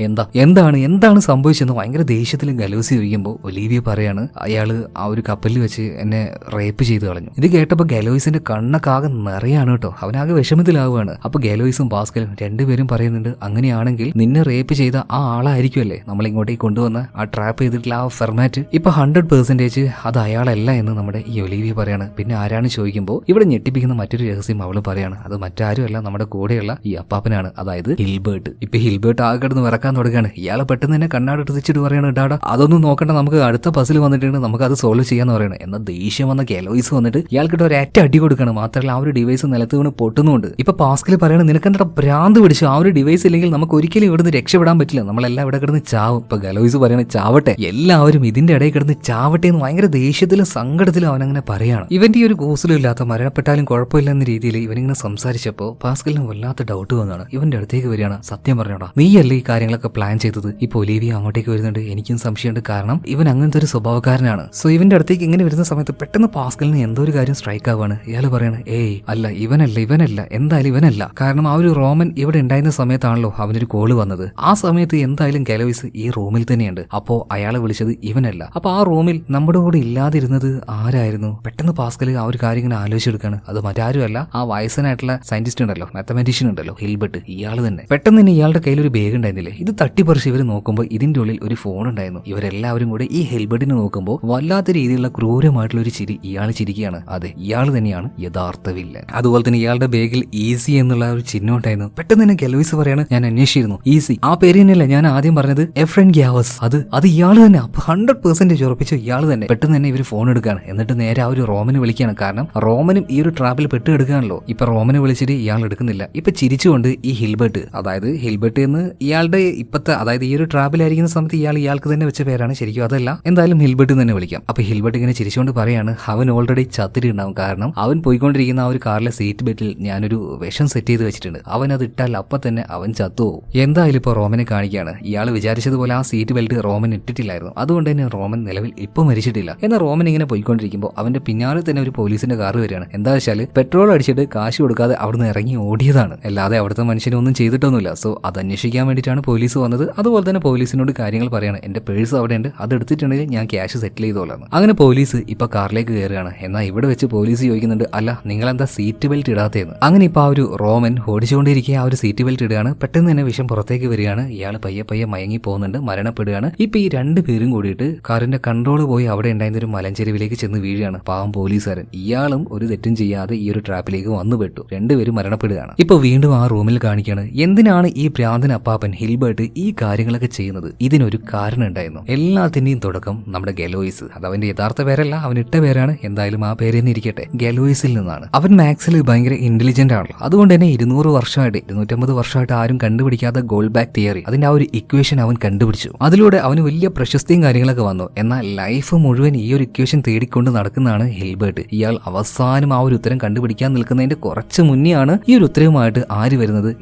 എന്താണ് സംഭവിച്ചെന്ന് ഭയങ്കര ദേഷ്യത്തിലും ഗലോസി ചോദിക്കുമ്പോൾ ഒലീവിയ പറയാണ്, അയാള് ആ ഒരു കപ്പലിൽ വെച്ച് എന്നെ റേപ്പ് ചെയ്ത് കളഞ്ഞു. ഇത് കേട്ടപ്പോൾ ഗലോയിസിന്റെ കണ്ണൊക്കെ നിറയാണ് കേട്ടോ. അവനാകെ വിഷമത്തിലാവുകയാണ്. അപ്പൊ ഗലോയിസും പാസ്കലും രണ്ടുപേരും പറയുന്നുണ്ട്, അങ്ങനെയാണെങ്കിൽ നിന്നെ റേപ്പ് ചെയ്ത ആ ആളായിരിക്കുമല്ലേ നമ്മൾ ഇങ്ങോട്ടേക്ക് കൊണ്ടുവന്ന ആ ട്രാപ്പ് ചെയ്തിട്ടുള്ള ആ ഫെർമാറ്റ്. ഇപ്പൊ 100% അത് അയാളല്ല എന്ന് നമ്മുടെ ഈ ഒലീവിയ പറയാണ്. പിന്നെ ആരാണ് ചോദിക്കുമ്പോൾ ഇവിടെ ഞെട്ടിപ്പിക്കുന്ന മറ്റൊരു രഹസ്യം അവള് പറയാണ്, അത് മറ്റാരുമല്ല നമ്മുടെ കൂടെയുള്ള ഈ അപ്പാപ്പനാണ്, അതായത് ഹിൽബർട്ട്. ഇപ്പൊ ഹിൽബർട്ട് ആകെ കിടന്ന് വിറക്കാൻ തുടങ്ങുകയാണ്. ഇയാളെ പെട്ടെന്ന് തന്നെ കണ്ണാടിട്ട് വെച്ചിട്ട് പറയാണ്, ഡാടാ അതൊന്നും നോക്കണ്ട, നമുക്ക് അടുത്ത പസിൽ വന്നിട്ടുണ്ട്, നമുക്ക് അത് സോൾവ് ചെയ്യാന്ന് പറയണം. എന്നാൽ ദേഷ്യം വന്ന ഗലോയിസ് വന്നിട്ട് ഇയാൾക്കിട്ട് ഒരു അറ്റ അടി കൊടുക്കണം. മാത്രമല്ല ആ ഒരു ഡിവൈസ് നിലത്ത് വീണ് പൊട്ടുന്നുണ്ട്. ഇപ്പൊ പാസ്കൽ പറയണം, നിനക്കെന്താ ഭ്രാന്ത് പിടിച്ചു, ആ ഒരു ഡിവൈസ് ഇല്ലെങ്കിൽ നമുക്ക് ഒരിക്കലും ഇവിടുന്ന് രക്ഷപ്പെടാൻ പറ്റില്ല, നമ്മളെല്ലാം ഇവിടെ കിടന്ന് ചാവും. ഇപ്പൊ ഗലോയിസ് പറയണ ചാവട്ടെ, എല്ലാവരും ഇതിന്റെ ഇടയിൽ കിടന്ന് ചാവട്ടെ എന്ന് ഭയങ്കര ദേഷ്യത്തിലും സങ്കടത്തിലും അവനങ്ങനെ പറയാണ്. ഇവന്റെ ഈ ഒരു കൂസലും ഇല്ലാത്ത മരണപ്പെട്ടാലും കുഴപ്പമില്ല എന്ന രീതിയിൽ ഇവനിങ്ങനെ സംസാരിച്ചപ്പോ പാസ്കലിന് വല്ലാത്ത ഡൗട്ട് വന്നാണ്. ഇവന്റെ അടുത്തേക്ക് വരികയാണ്, സത്യം പറഞ്ഞോടാ നീയല്ലേ ഈ കാര്യങ്ങളൊക്കെ പ്ലാൻ ചെയ്തത്? ഇപ്പൊ ഒലീവിയ അങ്ങോട്ടേക്ക് വരുന്നുണ്ട്. എനിക്കും സംശയമുണ്ട്, കാരണം ഇവൻ അങ്ങനത്തെ ഒരു സ്വഭാവക്കാരനാണ്. സോ ഇവന്റെ അടുത്തേക്ക് ഇങ്ങനെ വരുന്ന സമയത്ത് പെട്ടെന്ന് പാസ്കലിന് എന്തോ ഒരു കാര്യം സ്ട്രൈക്ക് ആവാണ്. ഇയാൾ പറയാണ്, ഏയ് അല്ല ഇവനല്ല എന്തായാലും ഇവനല്ല. കാരണം ആ ഒരു റോമൻ ഇവിടെ ഉണ്ടായിരുന്ന സമയത്താണല്ലോ അവനൊരു കോള് വന്നത്. ആ സമയത്ത് എന്തായാലും ഗലോയിസ് ഈ റൂമിൽ തന്നെയുണ്ട്. അപ്പോ അയാളെ വിളിച്ചത് ഇവനല്ല. അപ്പൊ ആ റൂമിൽ നമ്മുടെ കൂടെ ഇല്ലാതിരുന്നത് ആരായിരുന്നു? പെട്ടെന്ന് പാസ്കല് ആ ഒരു കാര്യം ഇങ്ങനെ ആലോചിച്ചെടുക്കാണ്. അത് മറ്റാരുമല്ല, ആ വയസ്സനായിട്ടുള്ള സയന്റിസ്റ്റ് ഉണ്ടല്ലോ, മാത്തമാറ്റീഷ്യൻ ഉണ്ടല്ലോ, ഹിൽബർട്ട്, ഇയാൾ തന്നെ. പെട്ടെന്ന് തന്നെ ഇയാളുടെ കയ്യിൽ ഒരു ബാഗ് ഉണ്ടായിരുന്നില്ലേ, ഇത് തട്ടിപ്പറിച്ച് ഇവർ നോക്കുമ്പോൾ ഇതിന്റെ ഉള്ളിൽ ഒരു ഫോൺ ഉണ്ടായിരുന്നു. ഇവരെല്ലാവരും കൂടെ ഈ ഹിൽബർട്ടിനെ നോക്കുമ്പോൾ വല്ലാത്ത രീതിയിലുള്ള ക്രൂരമായിട്ടുള്ള ഒരു ചിരി ഇയാൾ ചിരിക്കുകയാണ്. അതെ, ഇയാൾ തന്നെയാണ് യഥാർത്ഥ വില്ലൻ. അതുപോലെ തന്നെ ഇയാളുടെ ബാഗിൽ ഈസി എന്നുള്ള ഒരു ചിഹ്നം ഉണ്ടായിരുന്നു. പെട്ടെന്ന് തന്നെ ഗലോയിസ് പറയാണ്, ഞാൻ അന്വേഷിച്ചിരുന്നു, ഈസി ആ പേര് തന്നെയല്ല ഞാൻ ആദ്യം പറഞ്ഞത്, എഫ്രൻ ഗ്യാവ hours. അത് ഇയാൾ തന്നെ. അപ്പൊ 100% ഉറപ്പിച്ചു ഇയാൾ തന്നെ. പെട്ടെന്ന് തന്നെ ഇവർ ഫോൺ എടുക്കുകയാണ്. എന്നിട്ട് നേരെ ആ ഒരു റോമനെ വിളിക്കുകയാണ്. കാരണം റോമനും ഈ ഒരു ട്രാപ്പിൽ പെട്ടെടുക്കുകയാണല്ലോ. ഇപ്പൊ റോമനെ വിളിച്ചിട്ട് ഇയാൾ എടുക്കുന്നില്ല. ഇപ്പൊ ചിരിച്ചുകൊണ്ട് ഈ ഹിൽബർട്ട്, അതായത് ഹിൽബർട്ട് എന്ന് ഇയാളുടെ ഇപ്പത്തെ, അതായത് ഈ ഒരു ട്രാപ്പിലായിരിക്കുന്ന സമയത്ത് ഇയാൾക്ക് തന്നെ വെച്ച പേരാണ്, ശരിക്കും അതല്ല. എന്തായാലും ഹിൽബർട്ട് തന്നെ വിളിക്കാം. അപ്പൊ ഹിൽബർട്ട് ഇങ്ങനെ ചിരിച്ചുകൊണ്ട് പറയാണ് അവൻ ഓൾറെഡി ചത്തിട്ടുണ്ടാവും. കാരണം അവൻ പോയിക്കൊണ്ടിരിക്കുന്ന ആ ഒരു കാറിലെ സീറ്റ് ബെൽറ്റിൽ ഞാനൊരു വിഷം സെറ്റ് ചെയ്ത് വെച്ചിട്ടുണ്ട്. അവൻ അത് ഇട്ടാൽ അപ്പൊ തന്നെ അവൻ ചത്തുപോകും. എന്തായാലും ഇപ്പൊ റോമനെ കാണിക്കുകയാണ്. ഇയാൾ വിചാരിച്ചതുപോലെ ആ സീറ്റ് ബെൽറ്റ് റോമൻ ഇട്ടിട്ടില്ലായിരുന്നു. അതുകൊണ്ട് തന്നെ റോമൻ നിലവിൽ ഇപ്പൊ മരിച്ചിട്ടില്ല. എന്നാൽ റോമൻ ഇങ്ങനെ പോയിക്കൊണ്ടിരിക്കുമ്പോൾ അവന്റെ പിന്നാലെ തന്നെ ഒരു പോലീസിന്റെ കാർ വരികയാണ്. എന്താ വെച്ചാൽ പെട്രോൾ അടിച്ചിട്ട് കാശ് കൊടുക്കാതെ അവിടുന്ന് ഇറങ്ങി ഓടിയതാണ്. അല്ലാതെ അവിടുത്തെ മനുഷ്യനൊന്നും ചെയ്തിട്ടൊന്നുമില്ല. സോ അത് അന്വേഷിക്കാൻ വേണ്ടിയിട്ടാണ് പോലീസ് വന്നത്. അതുപോലെ തന്നെ പോലീസിനോട് കാര്യങ്ങൾ പറയാണ്. എന്റെ പേഴ്സ് അവിടെ ഉണ്ട്, അത് എടുത്തിട്ടുണ്ടെങ്കിൽ ഞാൻ ക്യാഷ് സെറ്റിൽ ചെയ്തോളാം. അങ്ങനെ പോലീസ് ഇപ്പൊ കാറിലേക്ക് കയറുകയാണ്. എന്നാൽ ഇവിടെ വെച്ച് പോലീസ് ചോദിക്കുന്നുണ്ട്, അല്ല നിങ്ങളെന്താ സീറ്റ് ബെൽറ്റ് ഇടാത്തതെന്ന്. അങ്ങനെ ഇപ്പൊ ആ ഒരു റോമൻ ഓടിച്ചുകൊണ്ടിരിക്കുക ആ ഒരു സീറ്റ് ബെൽറ്റ് ഇടുകയാണ്. പെട്ടെന്ന് തന്നെ വിഷം പുറത്തേക്ക് വരികയാണ്. ഇയാൾ പയ്യെ മയങ്ങി പോകുന്നുണ്ട്, മരണപ്പെടുകയാണ്. ഇപ്പൊ ഈ രണ്ടുപേരും കൂടിയിട്ട് കാറിന്റെ കൺട്രോൾ പോയി അവിടെ ഉണ്ടായിരുന്ന ഒരു മലഞ്ചെരുവിലേക്ക് ചെന്ന് വീഴുകയാണ്. പാവം പോലീസുകാരൻ. ഇയാളും ഒരു തെറ്റും ചെയ്യാതെ ഈ ഒരു ട്രാപ്പിലേക്ക് വന്നു പെട്ടു. രണ്ടുപേരും മരണപ്പെടുകയാണ്. ഇപ്പൊ വീണ്ടും ആ റൂമിൽ കാണിക്കുകയാണ്. എന്തിനാണ് ഈ ഭ്രാന്തൻ അപ്പാപ്പൻ ഹിൽബർട്ട് ഈ കാര്യങ്ങളൊക്കെ ചെയ്യുന്നത്? ഇതിനൊരു കാരണം ഉണ്ടായിരുന്നു. എല്ലാത്തിന്റെയും തുടക്കം നമ്മുടെ ഗലോയിസ്. അത് അവന്റെ യഥാർത്ഥ പേരല്ല, അവൻ ഇട്ട പേരാണ്. എന്തായാലും ആ പേര് തന്നെ ഇരിക്കട്ടെ. ഗലോയിസിൽ നിന്നാണ്. അവൻ മാത്സിൽ ഭയങ്കര ഇന്റലിജന്റ് ആണല്ലോ. അതുകൊണ്ട് തന്നെ 200 വർഷമായിട്ട് 250 വർഷമായിട്ട് ആരും കണ്ടുപിടിക്കാത്ത ഗോൾഡ് ബാക്ക് തിയറി, അതിന്റെ ആ ഒരു ഇക്വേഷൻ അവൻ കണ്ടുപിടിച്ചു. അതിലൂടെ അവന് വലിയ പ്രശസ്തിയും കാര്യങ്ങളൊക്കെ വന്നു. എന്നാൽ ലൈഫ് മുഴുവൻ ഈ ഒരു ഇക്വേഷൻ തേടിക്കൊണ്ട് നടക്കുന്നതാണ് ഹിൽബർട്ട്. ഇയാൾ അവസാനം ആ ഒരു ഉത്തരം കണ്ടുപിടിക്കാൻ നിൽക്കുന്നതിന്റെ കുറച്ച് മുന്നെയാണ് ഈ ഒരു ഉത്തരവുമായിട്ട് ആര് വരുന്നത്?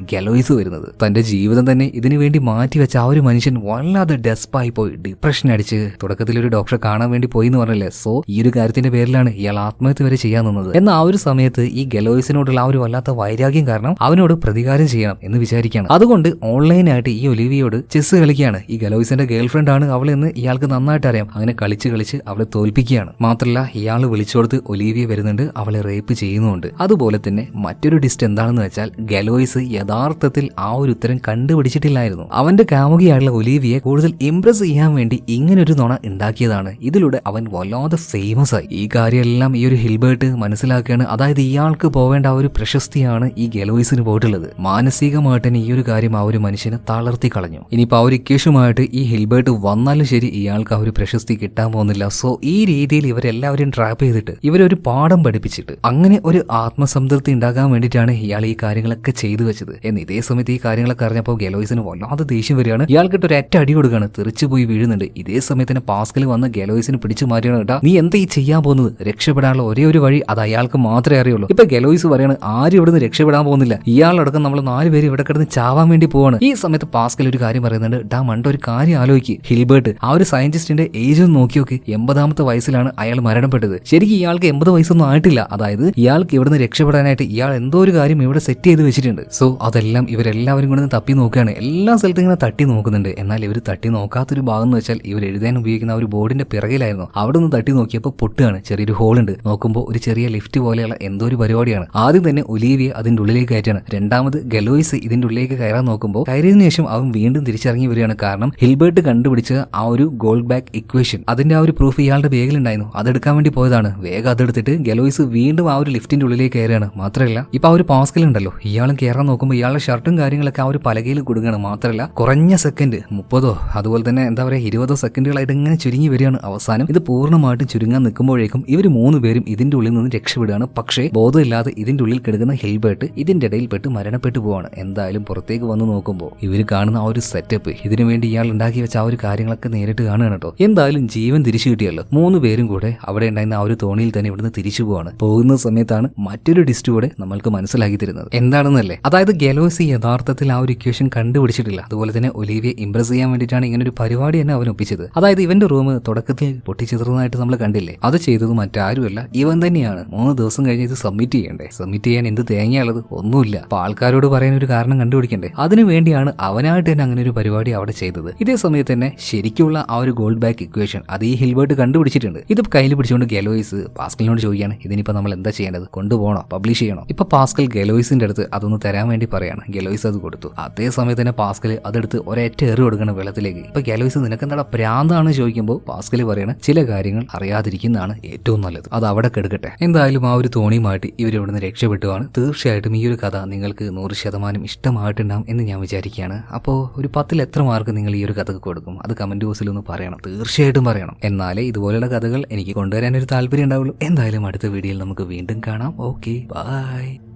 ഗലോയിസ് വരുന്നത്. തന്റെ ജീവിതം തന്നെ ഇതിനു വേണ്ടി മാറ്റിവെച്ച ആ ഒരു മനുഷ്യൻ വല്ലാതെ ഡെസ്പായി പോയി ഡിപ്രഷൻ അടിച്ച് തുടക്കത്തിൽ ഒരു ഡോക്ടറെ കാണാൻ വേണ്ടി പോയി എന്ന് പറഞ്ഞല്ലേ. സോ ഈ ഒരു കാര്യത്തിന്റെ പേരിലാണ് ഇയാൾ ആത്മഹത്യ വരെ ചെയ്യാൻ നിന്നത്. എന്നാൽ ആ ഒരു സമയത്ത് ഈ ഗലോയിസിനോടുള്ള ആ ഒരു വല്ലാത്ത വൈരാഗ്യം കാരണം അവനോട് പ്രതികാരം ചെയ്യണം എന്ന് വിചാരിക്കുകയാണ്. അതുകൊണ്ട് ഓൺലൈനായിട്ട് ഈ ഒലിവിയോട് ചെസ് കളിക്കുകയാണ്. ഈ ഗലോയിസിന്റെ ഗേൾഫ്രണ്ട് ആണ് അവളെന്ന് ഇയാൾക്ക് നന്നായിട്ട് അറിയാം. അങ്ങനെ കളിച്ച് അവളെ തോൽപ്പിക്കുകയാണ്. മാത്രമല്ല ഇയാൾ വിളിച്ചോടുത്ത് ഒലിവിയ വരുന്നുണ്ട്, അവളെ റേപ്പ് ചെയ്യുന്നുണ്ട്. അതുപോലെ തന്നെ മറ്റൊരു ഡിസ്റ്റ് എന്താണെന്ന് വെച്ചാൽ ഗലോയിസ് യഥാർത്ഥത്തിൽ ആ ഒരു ഉത്തരം കണ്ടുപിടിച്ചിട്ടില്ലായിരുന്നു. അവന്റെ കാമുകിയായിട്ടുള്ള ഒലിവിയെ കൂടുതൽ ഇംപ്രസ് ചെയ്യാൻ വേണ്ടി ഇങ്ങനൊരു നുണ ഉണ്ടാക്കിയതാണ്. ഇതിലൂടെ അവൻ വല്ലാതെ ഫേമസ് ആയി. ഈ കാര്യമെല്ലാം ഈ ഒരു ഹിൽബർട്ട് മനസ്സിലാക്കുകയാണ്. അതായത് ഇയാൾക്ക് പോവേണ്ട ആ ഒരു പ്രശസ്തിയാണ് ഈ ഗലോയിസിന് പോയിട്ടുള്ളത്. മാനസികമായിട്ട് തന്നെ ഈ ഒരു കാര്യം ആ ഒരു മനുഷ്യനെ തളർത്തി കളഞ്ഞു. ഇനിയിപ്പോ ആ ഒരു ഇക്വേഷനുമായിട്ട് ഈ ഹിൽബർട്ട് വന്നാലും ശരി ഇയാൾക്ക് ആ ഒരു പ്രശസ്തി കിട്ടാൻ പോകുന്നില്ല. സോ ഈ രീതിയിൽ ഇവരെല്ലാവരും ട്രാപ്പ് ചെയ്തിട്ട് ഇവരൊരു പാഠം പഠിപ്പിച്ചിട്ട് അങ്ങനെ ഒരു ആത്മസംതൃപ്തി ഉണ്ടാകാൻ വേണ്ടിയിട്ടാണ് ഇയാൾ ഈ കാര്യങ്ങളൊക്കെ ചെയ്തു വെച്ചത്. എന്ന് ഇതേ സമയത്ത് ഈ കാര്യങ്ങളൊക്കെ അറിഞ്ഞപ്പോൾ ഗലോയിസിന് വല്ലാതെ ദേഷ്യം വരികയാണ്. ഇയാൾക്കിട്ട് ഒരു ഒറ്റ അടി കൊടുക്കുകയാണ്. തെറിച്ചു പോയി വീഴുന്നുണ്ട്. ഇതേ സമയത്ത് തന്നെ പാസ്കൽ വന്ന് ഗലോയിസിന് പിടിച്ചു മാറ്റിയാണ്. കേട്ടാ നീ എന്താ ഈ ചെയ്യാൻ പോകുന്നത്? രക്ഷപ്പെടാനുള്ള ഒരേ ഒരു വഴി അത് അയാൾക്ക് മാത്രമേ അറിയുള്ളൂ. ഇപ്പൊ ഗലോയിസ് പറയാണ് ആരും ഇവിടുന്ന് രക്ഷപ്പെടാൻ പോകുന്നില്ല. ഇയാളടക്കം നമ്മൾ 4 പേര് ഇവിടെ കിടന്ന് ചാവാൻ വേണ്ടി പോവാണ്. ഈ സമയത്ത് പാസ്കൽ ഒരു കാര്യം പറയുന്നുണ്ട്. ഡാ മണ്ട ഒരു കാര്യം ആലോചിക്ക്. ഹിൽബർട്ട് ആ ഒരു സയന്റിസ്റ്റിന്റെ ഏജ് ഒന്ന് നോക്കി നോക്ക്. 80ാമത്തെ വയസ്സിലാണ് അയാൾ മരണപ്പെട്ടത്. ശരിക്കും ഇയാൾക്ക് 80 വയസ്സൊന്നും ആയിട്ടില്ല. അതായത് ഇയാൾക്ക് ഇവിടുന്ന് രക്ഷപ്പെടാനായിട്ട് ഇയാൾ എന്തോ ഒരു കാര്യം ഇവിടെ സെറ്റ് ചെയ്ത് വെച്ചിട്ടുണ്ട്. സോ അതെല്ലാം ഇവരെല്ലാവരും കൂടെ തപ്പി നോക്കുകയാണ്. എല്ലാ സ്ഥലത്തും ഇങ്ങനെ തട്ടി നോക്കുന്നുണ്ട്. എന്നാൽ ഇവർ തട്ടി നോക്കാത്തൊരു ഭാഗം എന്ന് വെച്ചാൽ ഇവർ എഴുതാൻ ഉപയോഗിക്കുന്ന ഒരു ബോർഡിന്റെ പിറകിലായിരുന്നു. അവിടെ നിന്ന് തട്ടി നോക്കിയപ്പോൾ പൊട്ടുകയാണ്. ചെറിയൊരു ഹോൾ ഉണ്ട്. നോക്കുമ്പോൾ ഒരു ചെറിയ ലിഫ്റ്റ് പോലെയുള്ള എന്തോ ഒരു പരിപാടിയാണ്. ആദ്യം തന്നെ ഒലീവിയ അതിന്റെ ഉള്ളിലേക്ക് കയറ്റാണ്. രണ്ടാമത് ഗലോയിസ് ഇതിന്റെ ഉള്ളിലേക്ക് കയറാൻ നോക്കുമ്പോൾ കയറിയതിനു ശേഷം അവൻ വീണ്ടും തിരിച്ചിറങ്ങി വരികയാണ്. കാരണം ഹിൽബർട്ട് കണ്ടുപിടിച്ച ആ ഒരു ഗോൾഡ് ബാക്ക് ഇക്വേഷൻ, അതിന്റെ ആ ഒരു പ്രൂഫ് ഇയാളുടെ ബാഗിലുണ്ടായിരുന്നു. അതെടുക്കാൻ വേണ്ടി പോയതാണ്. വേഗം അതെടുത്തിട്ട് ഗലോയിസ് വീണ്ടും ആ ഒരു ലിഫ്റ്റിന്റെ ഉള്ളിലേക്ക് കയറുകയാണ്. മാത്രമല്ല ഇപ്പൊ ആ ഒരു പാസ്കൽ ഉണ്ടല്ലോ, ഇയാളും കയറാൻ നോക്കുമ്പോൾ ഇയാളുടെ ഷർട്ടും കാര്യങ്ങളൊക്കെ ആ ഒരു പലകയിൽ കൊടുക്കുകയാണ്. മാത്രമല്ല കുറഞ്ഞ സെക്കൻഡ് 30 അതുപോലെ തന്നെ എന്താ പറയുക 20 സെക്കൻഡുകളായിട്ട് ഇങ്ങനെ ചുരുങ്ങി വരികയാണ്. അവസാനം ഇത് പൂർണ്ണമായിട്ടും ചുരുങ്ങാൻ നിൽക്കുമ്പോഴേക്കും ഇവർ 3 പേരും ഇതിന്റെ ഉള്ളിൽ നിന്ന് രക്ഷപ്പെടുകയാണ്. പക്ഷേ ബോധമില്ലാതെ ഇതിന്റെ ഉള്ളിൽ കിടക്കുന്ന ഹിൽബർട്ട് ഇതിന്റെ ഇടയിൽപ്പെട്ട് മരണപ്പെട്ടു പോവാണ്. എന്തായാലും പുറത്തേക്ക് വന്ന് നോക്കുമ്പോൾ ഇവർ കാണുന്ന ആ ഒരു സെറ്റപ്പ്, ഇതിനു വേണ്ടി ഇയാൾ ഉണ്ടാക്കി വെച്ച ആ ഒരു കാര്യങ്ങളൊക്കെ നേരിട്ട് കാണുകയാണ് കേട്ടോ. എന്തായാലും ജീവൻ തിരിച്ചു കിട്ടിയല്ലോ. 3 പേരും കൂടെ അവിടെ ഉണ്ടായിരുന്ന ആ ഒരു തോണിയിൽ തന്നെ ഇവിടുന്ന് തിരിച്ചു പോവാണ്. പോകുന്ന സമയത്താണ് മറ്റൊരു ഡിസ്റ്റ് കൂടെ നമ്മൾക്ക് മനസ്സിലാക്കി തരുന്നത്. എന്താണെന്നല്ലേ, അതായത് ഗലോയിസ് യഥാർത്ഥത്തിൽ ആ ഒരു ഇക്വേഷൻ കണ്ടുപിടിച്ചിട്ടില്ല. അതുപോലെ തന്നെ ഒലീവിയെ ഇംപ്രസ് ചെയ്യാൻ വേണ്ടിയിട്ടാണ് ഇങ്ങനെ ഒരു പരിപാടി തന്നെ അവൻ ഒപ്പിച്ചത്. അതായത് ഇവന്റെ റൂം തുടക്കത്തിൽ പൊട്ടിച്ചിതറുന്നതായിട്ട് നമ്മൾ കണ്ടില്ലേ, അത് ചെയ്തത് മറ്റാരുമല്ല ഇവൻ തന്നെയാണ്. 3 ദിവസം കഴിഞ്ഞ് ഇത് സബ്മിറ്റ് ചെയ്യണ്ടേ? സബ്മിറ്റ് ചെയ്യാൻ എന്ത് തേങ്ങയുള്ളത്? ഒന്നുമില്ല. അപ്പൊ ആൾക്കാരോട് പറയാൻ ഒരു കാരണം കണ്ടുപിടിക്കണ്ടേ? അതിനു വേണ്ടിയാണ് അവനായിട്ട് തന്നെ അങ്ങനെ ഒരു പരിപാടി അവിടെ ചെയ്തത്. ഇതേ സമയത്ത് തന്നെ ശരിക്കുള്ള ആ ഒരു ഗോൾഡ് ബാക്ക് ഇക്വേഷൻ അത് ഈ ഹിൽബർട്ട് കണ്ടുപിടിച്ചിട്ടുണ്ട്. ഇത് കയ്യിൽ പിടിച്ചുകൊണ്ട് ഗലോയിസ് പാസ്കലിനോട് ചോദിക്കുകയാണ്, ഇതിനിപ്പോ നമ്മൾ എന്താ ചെയ്യേണ്ടത്? കൊണ്ടുപോകണോ? പബ്ലിഷ് ചെയ്യണോ? ഇപ്പൊ പാസ്കൽ ഗലോയിസിന്റെ അടുത്ത് അതൊന്ന് തരാൻ വേണ്ടി പറയാണ്. ഗലോയിസ് അത് കൊടുത്തു. അതേ സമയത്ത് തന്നെ പാസ്കൽ അതെടുത്ത് ഒരൊറ്റ എറി കൊടുക്കണം വെള്ളത്തിലേക്ക്. ഇപ്പൊ ഗലോയിസ് നിനക്കെന്താ പ്രാന്താണ് ചോദിക്കുമ്പോൾ പാസ്കൽ പറയണം, ചില കാര്യങ്ങൾ അറിയാതിരിക്കുന്നതാണ് ഏറ്റവും നല്ലത്, അത് അവിടെ കെടുക്കട്ടെ. എന്തായാലും ആ ഒരു തോണിയുമായിട്ട് ഇവരിവിടുന്ന് രക്ഷപ്പെട്ടുവാണ്. തീർച്ചയായിട്ടും ഈ ഒരു കഥ നിങ്ങൾക്ക് 100% ഇഷ്ടമായിട്ടുണ്ടാവും എന്ന് ഞാൻ വിചാരിക്കുകയാണ്. അപ്പോൾ ഒരു 10ൽ എത്ര മാർക്ക് നിങ്ങൾ ഈ ഒരു കഥ കൊടുക്കും? അത് കമന്റ് ബോക്സിൽ ഒന്ന് പറയണം, തീർച്ചയായിട്ടും പറയണം. എന്നാലേ ഇതുപോലെയുള്ള കഥകൾ എനിക്ക് കൊണ്ടുവരാൻ ഒരു താല്പര്യം ഉണ്ടാവുള്ളൂ. എന്തായാലും അടുത്ത വീഡിയോയിൽ നമുക്ക് വീണ്ടും കാണാം. Okay, by.